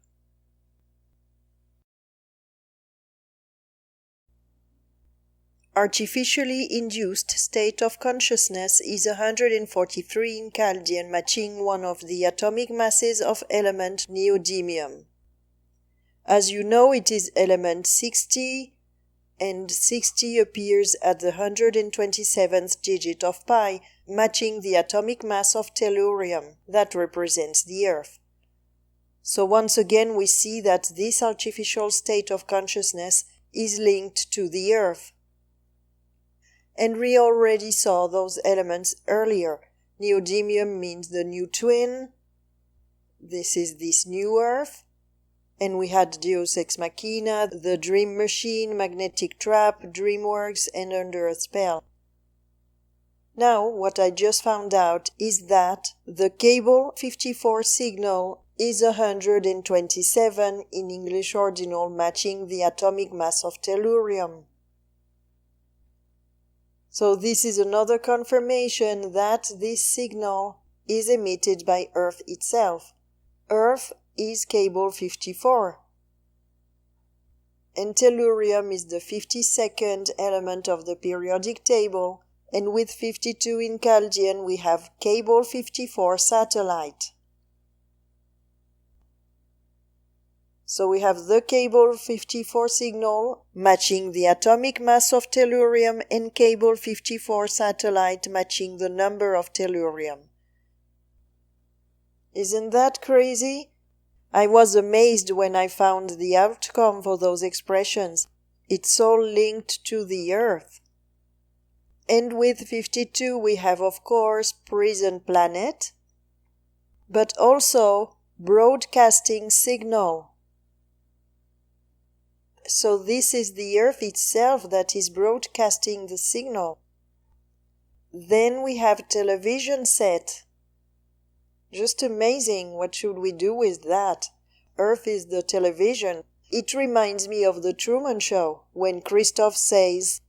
Artificially induced state of consciousness is 143 in Chaldean, matching one of the atomic masses of element neodymium. As you know, it is element 60, and 60 appears at the 127th digit of pi, matching the atomic mass of tellurium that represents the Earth. So once again we see that this artificial state of consciousness is linked to the Earth. And we already saw those elements earlier. Neodymium means the new twin. This is this new Earth. And we had Deus Ex Machina, the Dream Machine, Magnetic Trap, DreamWorks, and Under a Spell. Now, what I just found out is that the cable 54 signal is 127 in English ordinal, matching the atomic mass of tellurium. So this is another confirmation that this signal is emitted by Earth itself. Earth is cable 54. And tellurium is the 52nd element of the periodic table, and with 52 in Chaldean we have cable 54 satellite. So we have the cable 54 signal matching the atomic mass of tellurium and cable 54 satellite matching the number of tellurium. Isn't that crazy? I was amazed when I found the outcome for those expressions. It's all linked to the Earth. And with 52 we have, of course, prison planet, but also broadcasting signal. So this is the Earth itself that is broadcasting the signal. Then we have television set. Just amazing. What should we do with that? Earth is the television. It reminds me of the Truman Show, when Christoph says,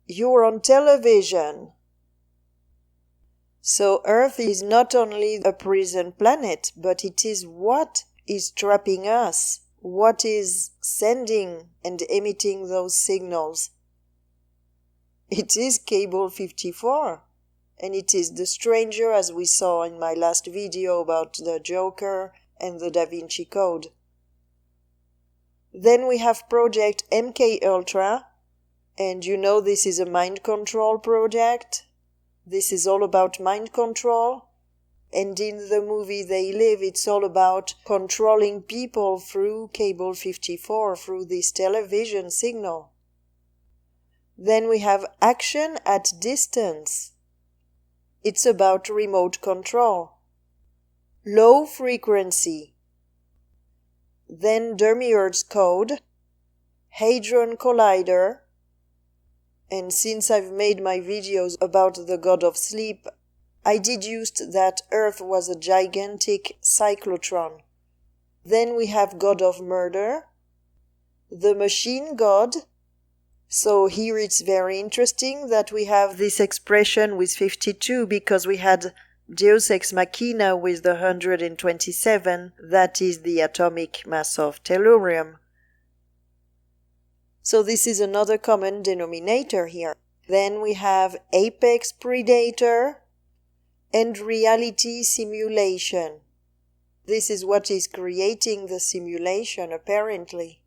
"You're on television." So Earth is not only a prison planet, but it is what is trapping us, what is sending and emitting those signals. It is cable 54. And it is the stranger, as we saw in my last video about the Joker and the Da Vinci Code. Then we have Project MK Ultra, and you know this is a mind control project. This is all about mind control, and in the movie They Live, it's all about controlling people through cable 54, through this television signal. Then we have Action at Distance. It's about remote control. Low frequency. Then Demiurge's Code, Hadron Collider, and since I've made my videos about the god of sleep, I deduced that Earth was a gigantic cyclotron. Then we have God of Murder, the Machine God. So here it's very interesting that we have this expression with 52 because we had Deus Ex Machina with the 127, that is the atomic mass of tellurium. So this is another common denominator here. Then we have Apex Predator and Reality Simulation. This is what is creating the simulation, apparently.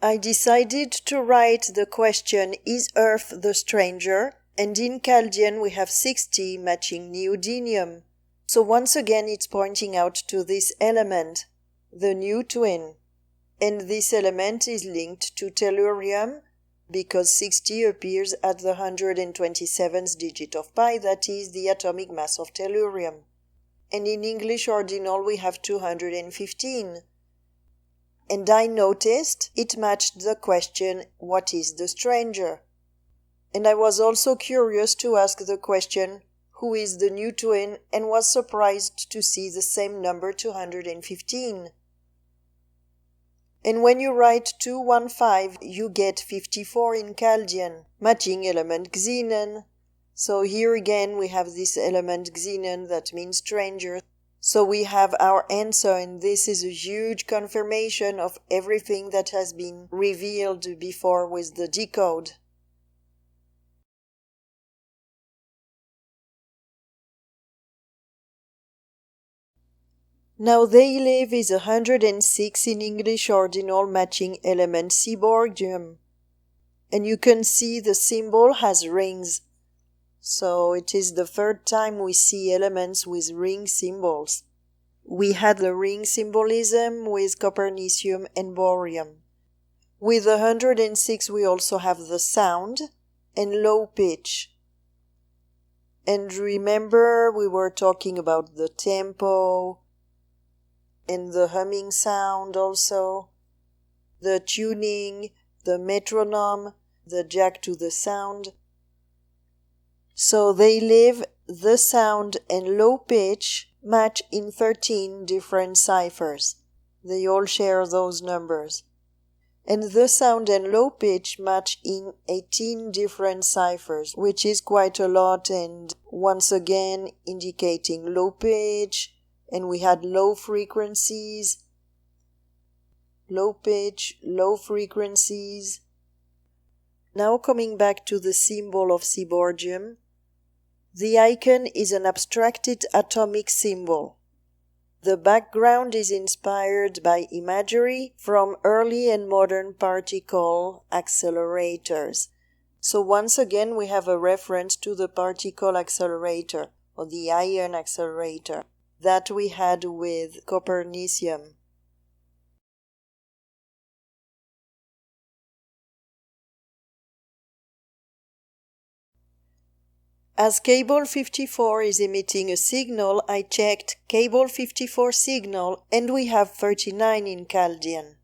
I decided to write the question, is Earth the stranger? And in Chaldean we have 60 matching neodymium. So once again it's pointing out to this element, the new twin. And this element is linked to tellurium because 60 appears at the 127th digit of pi, that is the atomic mass of tellurium. And in English ordinal we have 215. And I noticed it matched the question, what is the stranger? And I was also curious to ask the question, who is the new twin, and was surprised to see the same number 215. And when you write 215, you get 54 in Chaldean, matching element Xenon. So here again we have this element Xenon that means stranger. So we have our answer, and this is a huge confirmation of everything that has been revealed before with the Decode. Now They Live is 106 in English ordinal, matching element Cyborgium. And you can see the symbol has rings. So it is the third time we see elements with ring symbols. We had the ring symbolism with Copernicium and Bohrium. With 106 we also have the sound and low pitch. And remember we were talking about the tempo and the humming sound also. the tuning, the metronome, the jack to the sound. So they live, the sound and low pitch match in 13 different ciphers. They all share those numbers. And the sound and low pitch match in 18 different ciphers, which is quite a lot, and once again indicating low pitch, and we had low frequencies, low pitch, low frequencies. Now coming back to the symbol of Cyborgium, the icon is an abstracted atomic symbol. The background is inspired by imagery from early and modern particle accelerators. So once again we have a reference to the particle accelerator, or the ion accelerator, that we had with Copernicium. As cable 54 is emitting a signal, I checked cable 54 signal and we have 39 in Chaldean.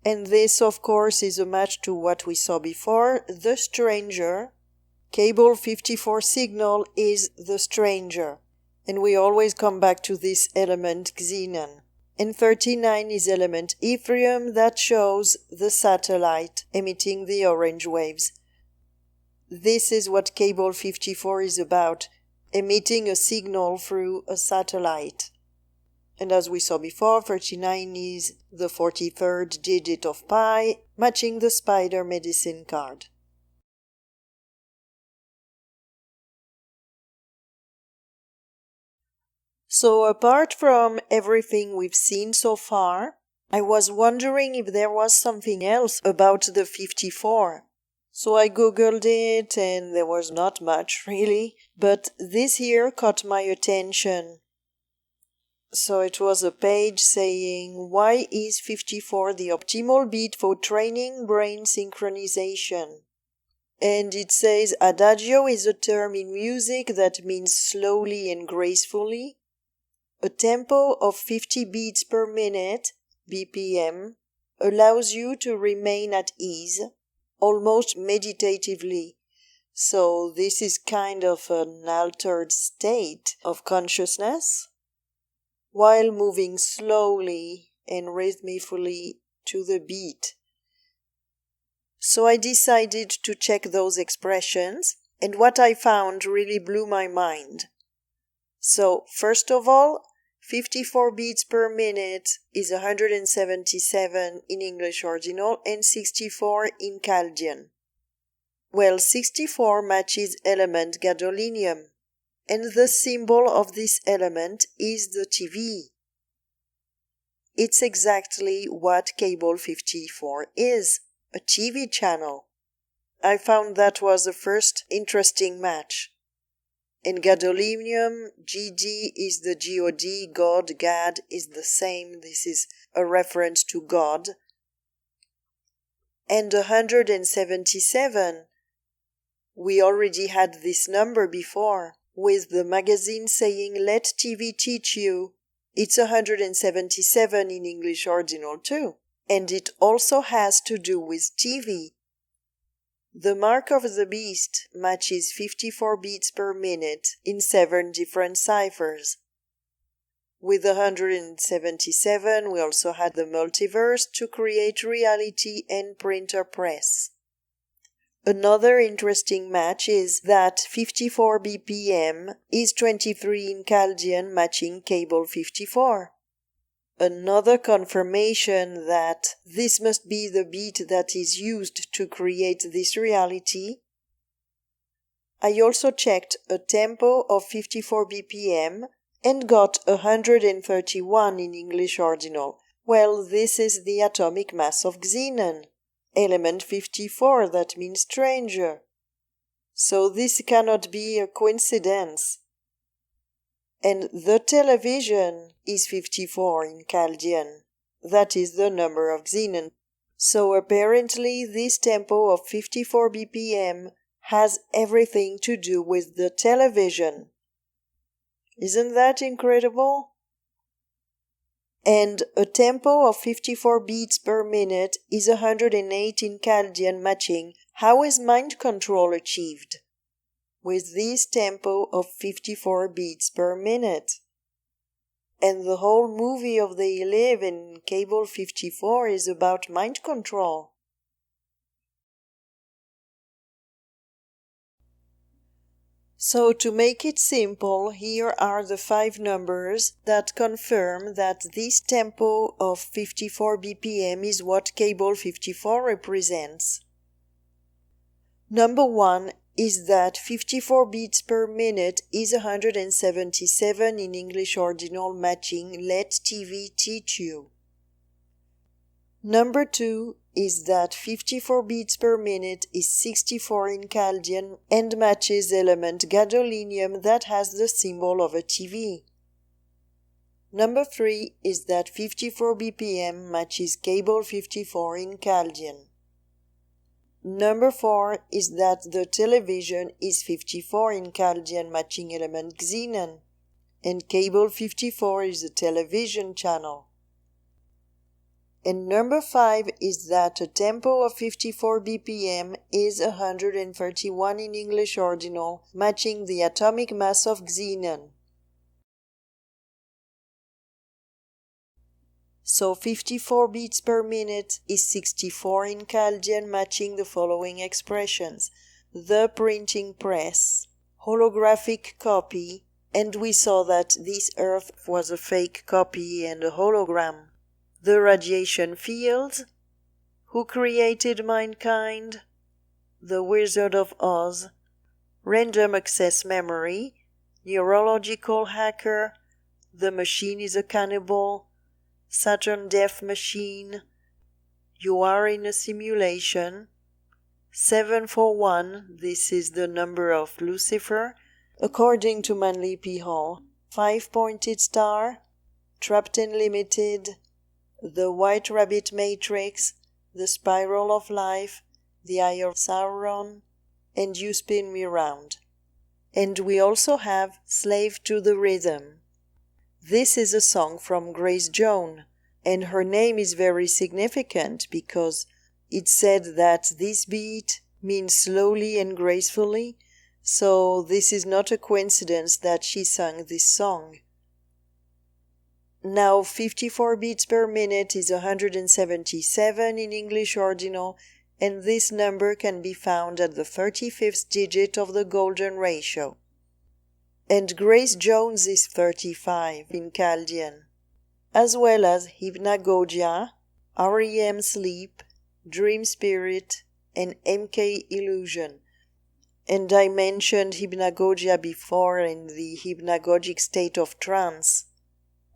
And this, of course, is a match to what we saw before, the stranger. Cable 54 signal is the stranger. And we always come back to this element Xenon. And 39 is element Ephraim, that shows the satellite emitting the orange waves. This is what cable 54 is about, emitting a signal through a satellite. And as we saw before, 39 is the 43rd digit of pi, matching the spider medicine card. So apart from everything we've seen so far, I was wondering if there was something else about the 54. So I googled it and there was not much really, but this here caught my attention. So it was a page saying, why is 54 the optimal beat for training brain synchronization? And it says, adagio is a term in music that means slowly and gracefully. A tempo of 50 beats per minute, BPM, allows you to remain at ease, almost meditatively. So this is kind of an altered state of consciousness, while moving slowly and rhythmically to the beat. So I decided to check those expressions, and what I found really blew my mind. So, first of all, 54 beats per minute is 177 in English Ordinal and 64 in Chaldean. Well, 64 matches element gadolinium, and the symbol of this element is the TV. It's exactly what cable 54 is, a TV channel. I found that was the first interesting match. In gadolinium, GD is the God, God, Gad is the same, this is a reference to God. And 177, we already had this number before, with the magazine saying, let TV teach you. It's 177 in English Ordinal too, and it also has to do with TV. The mark of the beast matches 54 beats per minute in 7 different ciphers. With 177, we also had the multiverse to create reality and printer press. Another interesting match is that 54 BPM is 23 in Chaldean matching cable 54. Another confirmation that this must be the beat that is used to create this reality. I also checked a tempo of 54 BPM and got 131 in English Ordinal. Well, this is the atomic mass of Xenon. Element 54, that means stranger. So this cannot be a coincidence. And the television is 54 in Chaldean. That is the number of Xenon. So apparently this tempo of 54 BPM has everything to do with the television. Isn't that incredible? And a tempo of 54 beats per minute is 108 in Chaldean, matching how is mind control achieved? With this tempo of 54 beats per minute. And the whole movie of They Live in Cable 54 is about mind control. So to make it simple, here are the 5 numbers that confirm that this tempo of 54 BPM is what Cable 54 represents. Number 1 is that 54 beats per minute is 177 in English ordinal, matching Let TV Teach You. Number 2 is that 54 beats per minute is 64 in Chaldean and matches element gadolinium that has the symbol of a TV. Number 3 is that 54 BPM matches Cable 54 in Chaldean. Number 4 is that the television is 54 in Chaldean, matching element Xenon, and Cable 54 is a television channel. And number 5 is that a tempo of 54 BPM is 131 in English ordinal, matching the atomic mass of Xenon. So 54 beats per minute is 64 in Chaldean, matching the following expressions: the printing press, holographic copy, and we saw that this Earth was a fake copy and a hologram. The radiation field, who created mankind, the Wizard of Oz, random access memory, neurological hacker, the machine is a cannibal, Saturn death machine, you are in a simulation, 741, this is the number of Lucifer, according to Manly P. Hall, 5-pointed star, trapped and limited, the White Rabbit Matrix, the Spiral of Life, the Eye of Sauron, and You Spin Me Round. And we also have Slave to the Rhythm. This is a song from Grace Jones, and her name is very significant because it said that this beat means slowly and gracefully, so this is not a coincidence that she sang this song. Now 54 beats per minute is 177 in English ordinal, and this number can be found at the 35th digit of the golden ratio. And Grace Jones is 35 in Chaldean, as well as Hypnagogia, REM Sleep, Dream Spirit, and MK Illusion. And I mentioned Hypnagogia before in the hypnagogic state of trance.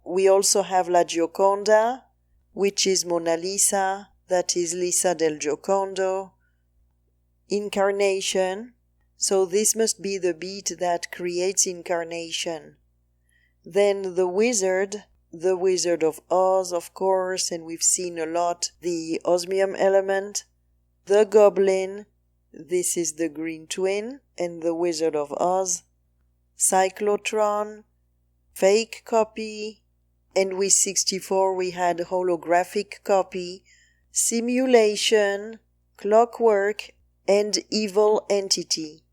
We also have La Gioconda, which is Mona Lisa, that is Lisa del Giocondo. Incarnation, so this must be the beat that creates incarnation. Then the Wizard of Oz, of course, and we've seen a lot the Osmium element. The Goblin, this is the Green Twin and the Wizard of Oz. Cyclotron, fake copy, and with 64 we had holographic copy, simulation, clockwork, and evil entity.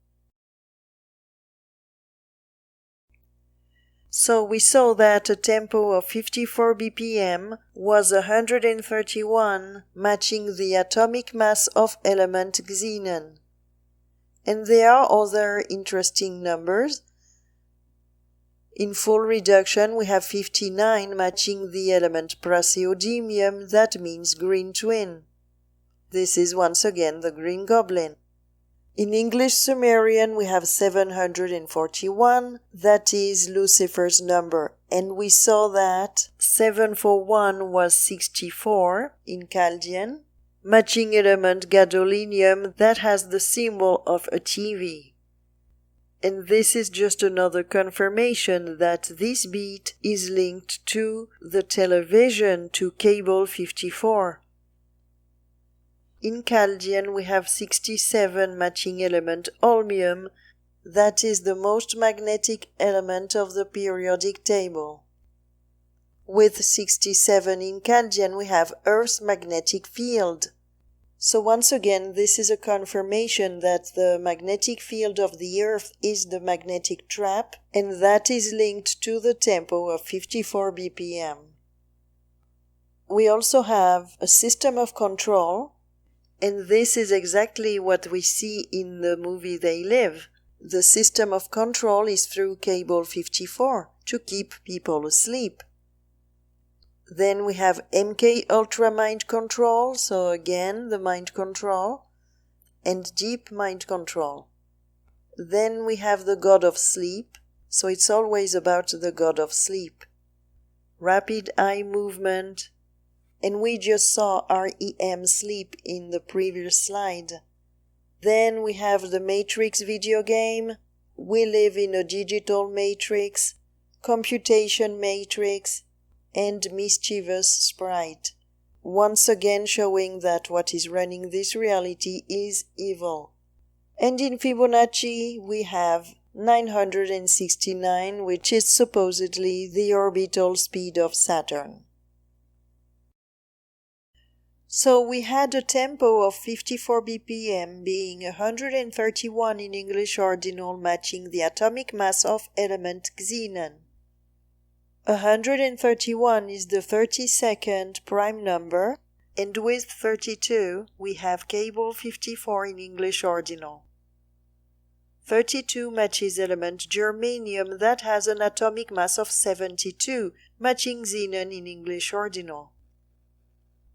So we saw that a tempo of 54 BPM was 131, matching the atomic mass of element Xenon. And there are other interesting numbers. In full reduction we have 59 matching the element praseodymium, that means green twin. This is once again the Green Goblin. In English Sumerian we have 741, that is Lucifer's number, and we saw that 741 was 64 in Chaldean, matching element gadolinium that has the symbol of a TV. And this is just another confirmation that this beat is linked to the television, to Cable 54. In Chaldean we have 67 matching element Osmium, that is the most magnetic element of the periodic table. With 67 in Chaldean, we have Earth's magnetic field. So once again, this is a confirmation that the magnetic field of the Earth is the magnetic trap, and that is linked to the tempo of 54 BPM. We also have a system of control, and this is exactly what we see in the movie They Live. The system of control is through cable 54 to keep people asleep. Then we have MK Ultra Mind Control, so again the mind control, and Deep Mind Control. Then we have the God of Sleep, so it's always about the God of Sleep. Rapid eye movement, and we just saw REM sleep in the previous slide. Then we have the Matrix video game. We live in a digital matrix, computation matrix, and mischievous sprite, once again showing that what is running this reality is evil. And in Fibonacci we have 969, which is supposedly the orbital speed of Saturn. So we had a tempo of 54 BPM being 131 in English ordinal, matching the atomic mass of element Xenon. 131 is the 32nd prime number, and with 32 we have cable 54 in English ordinal. 32 matches element Germanium that has an atomic mass of 72, matching Xenon in English ordinal.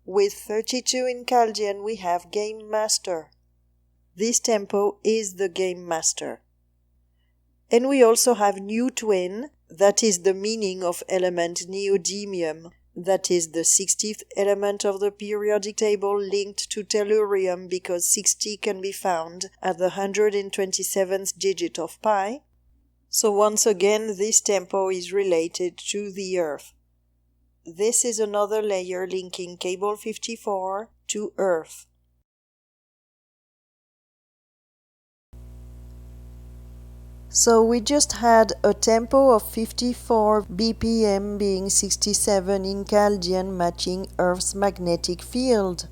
With 32 in Chaldean we have Game Master. This tempo is the Game Master. And we also have New Twin, that is the meaning of element neodymium, that is the 60th element of the periodic table linked to tellurium because 60 can be found at the 127th digit of pi. So once again, this tempo is related to the Earth. This is another layer linking cable 54 to Earth. So we just had a tempo of 54 BPM being 67 in Chaldean, matching Earth's magnetic field.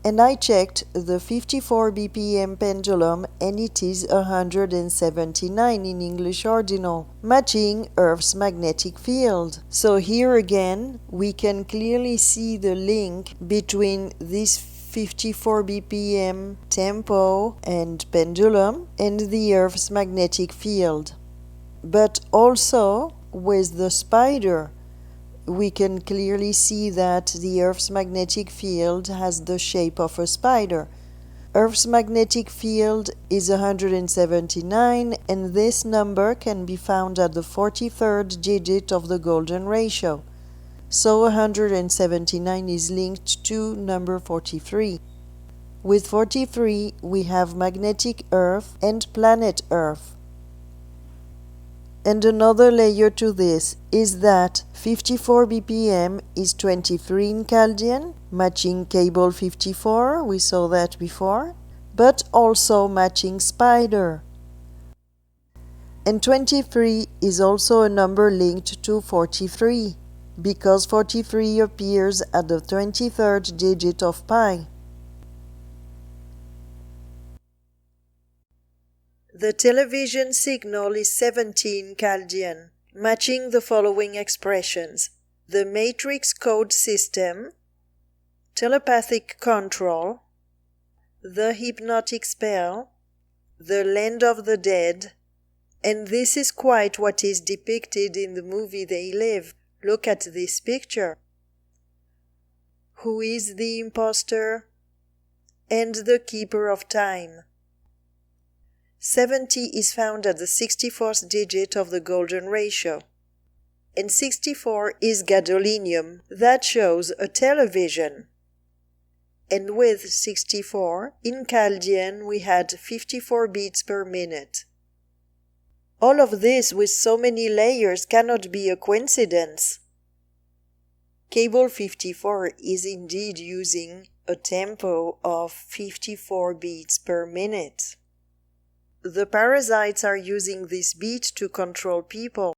And I checked the 54 BPM pendulum and it is 179 in English ordinal, matching Earth's magnetic field. So here again we can clearly see the link between this 54 BPM tempo and pendulum and the Earth's magnetic field. But also with the spider, we can clearly see that the Earth's magnetic field has the shape of a spider. Earth's magnetic field is 179, and this number can be found at the 43rd digit of the golden ratio. So 179 is linked to number 43. With 43, we have magnetic Earth and planet Earth. And another layer to this is that 54 BPM is 23 in Chaldean, matching cable 54, we saw that before, but also matching spider. And 23 is also a number linked to 43, because 43 appears at the 23rd digit of pi. The television signal is 17 Chaldean, matching the following expressions: the matrix code system, telepathic control, the hypnotic spell, the land of the dead, and this is quite what is depicted in the movie They Live. Look at this picture. Who is the imposter? And the keeper of time. 70 is found at the 64th digit of the golden ratio. And 64 is gadolinium, that shows a television. And with 64, in Chaldean we had 54 beats per minute. All of this with so many layers cannot be a coincidence. Cable 54 is indeed using a tempo of 54 beats per minute. The parasites are using this beat to control people.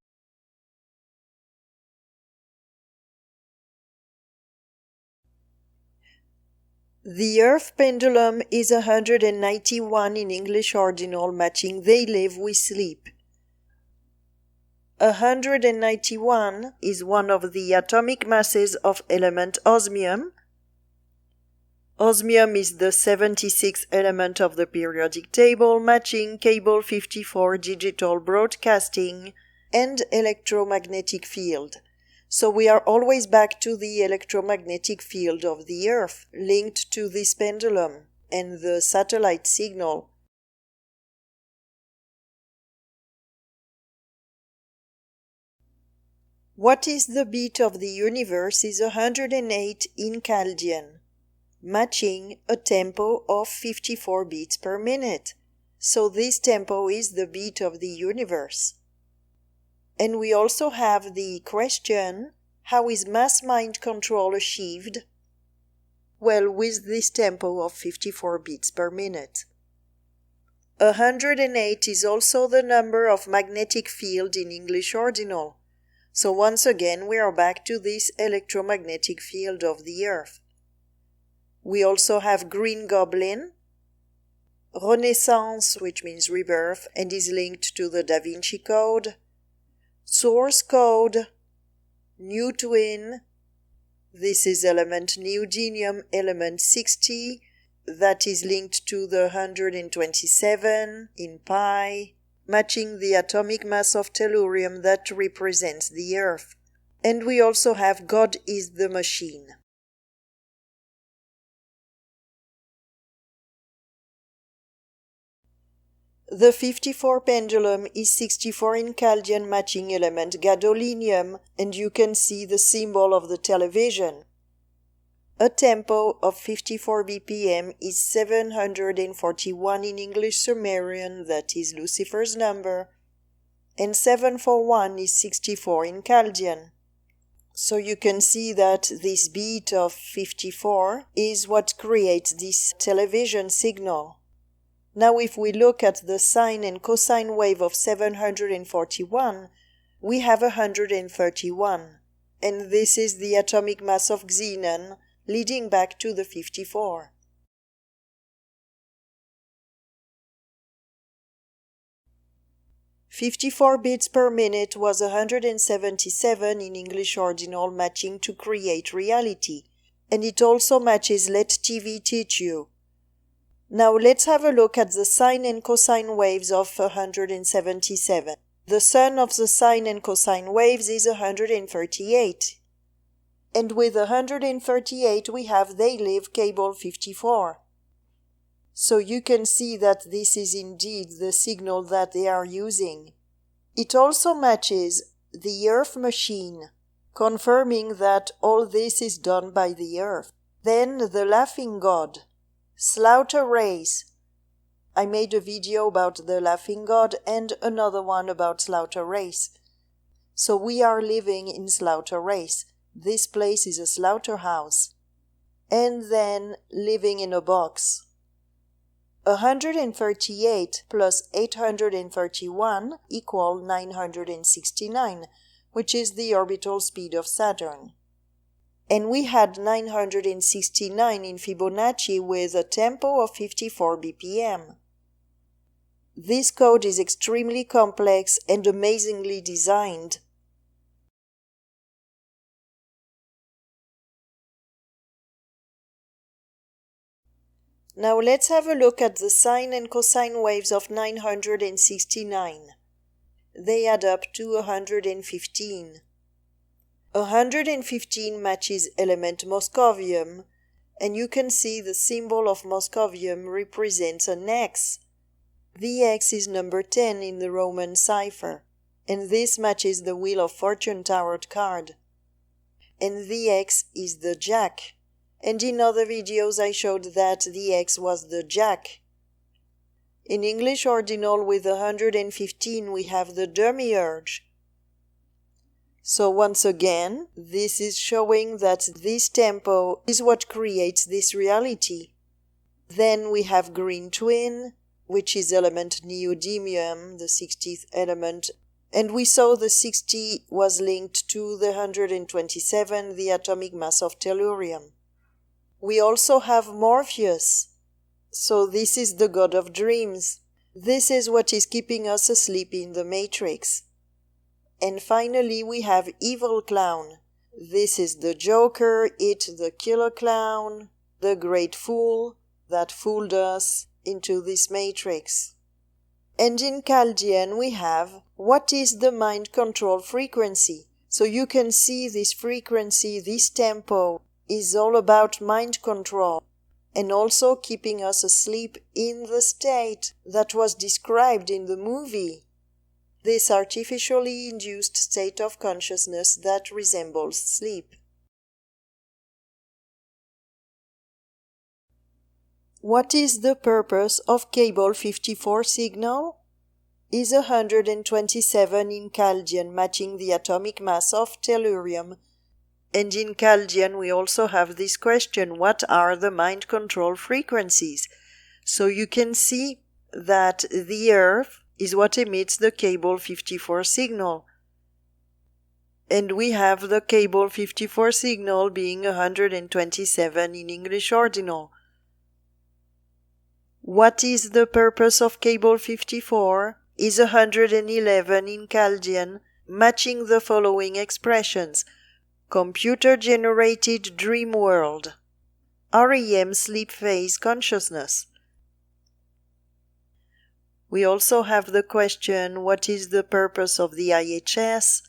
The Earth pendulum is 191 in English ordinal, matching they live, we sleep. 191 is one of the atomic masses of element osmium. Osmium is the 76th element of the periodic table, matching cable 54 digital broadcasting and electromagnetic field. So we are always back to the electromagnetic field of the Earth, linked to this pendulum and the satellite signal. What is the beat of the universe is 108 in Chaldean, matching a tempo of 54 beats per minute. So this tempo is the beat of the universe. And we also have the question, how is mass mind control achieved? Well, with this tempo of 54 beats per minute. 108 is also the number of magnetic field in English ordinal. So once again we are back to this electromagnetic field of the Earth. We also have Green Goblin, Renaissance, which means rebirth and is linked to the Da Vinci Code, Source Code, New Twin, this is element neodymium, element 60, that is linked to the 127 in pi, matching the atomic mass of tellurium that represents the Earth. And we also have God is the machine. The 54 pendulum is 64 in Chaldean, matching element gadolinium, and you can see the symbol of the television. A tempo of 54 BPM is 741 in English Sumerian, that is Lucifer's number, and 741 is 64 in Chaldean. So you can see that this beat of 54 is what creates this television signal. Now if we look at the sine and cosine wave of 741, we have 131, and this is the atomic mass of Xenon, leading back to the 54. "54 beats per minute" was 177 in English ordinal, matching to create reality, and it also matches Let TV Teach You. Now let's have a look at the sine and cosine waves of 177. The sum of the sine and cosine waves is 138. And with 138 we have They Live cable 54. So you can see that this is indeed the signal that they are using. It also matches the Earth machine, confirming that all this is done by the Earth. Then the Laughing God. Slaughter Race. I made a video about the Laughing God and another one about Slaughter Race. So we are living in Slaughter Race. This place is a slaughterhouse. And then living in a box. 138 plus 831 equal 969, which is the orbital speed of Saturn. And we had 969 in Fibonacci with a tempo of 54 BPM. This code is extremely complex and amazingly designed. Now let's have a look at the sine and cosine waves of 969. They add up to 115. 115 matches element moscovium, and you can see the symbol of moscovium represents an X. The X is number 10 in the Roman cipher, and this matches the Wheel of Fortune tarot card. And the X is the Jack, and in other videos I showed that the X was the Jack. In English ordinal with 115 we have the Demiurge. So once again, this is showing that this tempo is what creates this reality. Then we have Green Twin, which is element neodymium, the 60th element, and we saw the 60 was linked to the 127, the atomic mass of tellurium. We also have Morpheus. So this is the god of dreams. This is what is keeping us asleep in the Matrix. And finally we have Evil Clown. This is the Joker, the killer clown, the great fool that fooled us into this Matrix. And in Chaldean we have what is the mind control frequency. So you can see this frequency, this tempo, is all about mind control and also keeping us asleep in the state that was described in the movie. This artificially induced state of consciousness that resembles sleep. What is the purpose of cable 54 signal? Is 127 in Chaldean, matching the atomic mass of tellurium. And in Chaldean we also have this question, what are the mind control frequencies? So you can see that the Earth is what emits the cable 54 signal. And we have the cable 54 signal being 127 in English ordinal. What is the purpose of cable 54? Is 111 in Chaldean, matching the following expressions. Computer-generated dream world. REM sleep phase consciousness. We also have the question, what is the purpose of the IHS?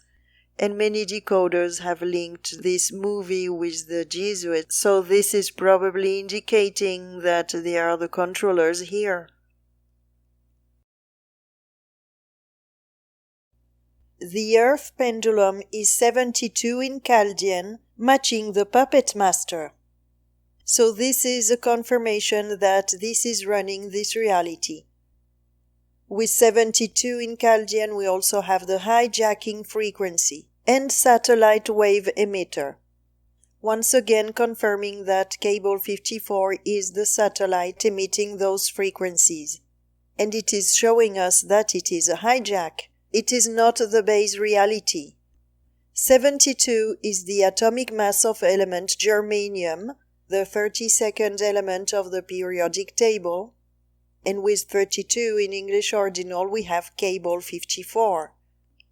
And many decoders have linked this movie with the Jesuits, so this is probably indicating that they are the controllers here. The Earth pendulum is 72 in Chaldean, matching the puppet master. So this is a confirmation that this is running this reality. With 72 in Chaldean we also have the hijacking frequency and satellite wave emitter. Once again confirming that cable 54 is the satellite emitting those frequencies. And it is showing us that it is a hijack. It is not the base reality. 72 is the atomic mass of element germanium, the 32nd element of the periodic table, and with 32 in English ordinal we have cable 54.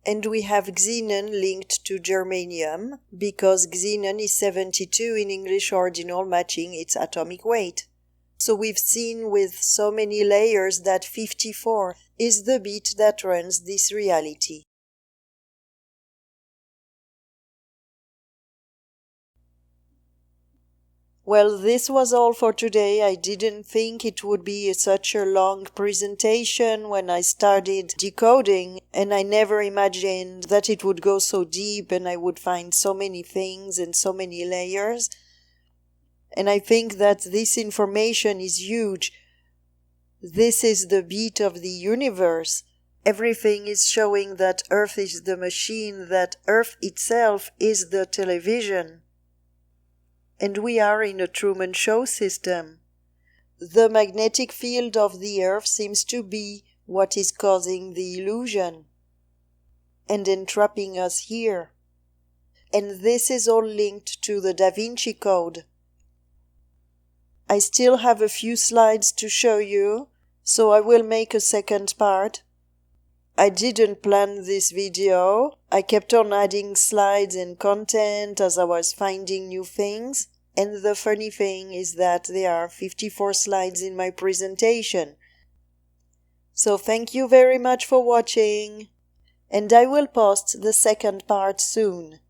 And we have Xenon linked to germanium, because Xenon is 72 in English ordinal, matching its atomic weight. So we've seen with so many layers that 54 is the bit that runs this reality. Well, this was all for today. I didn't think it would be such a long presentation when I started decoding, and I never imagined that it would go so deep and I would find so many things and so many layers. And I think that this information is huge. This is the beat of the universe. Everything is showing that Earth is the machine, that Earth itself is the television. And we are in a Truman Show system. The magnetic field of the Earth seems to be what is causing the illusion and entrapping us here. And this is all linked to the Da Vinci Code. I still have a few slides to show you, so I will make a second part. I didn't plan this video. I kept on adding slides and content as I was finding new things. And the funny thing is that there are 54 slides in my presentation. So thank you very much for watching. And I will post the second part soon.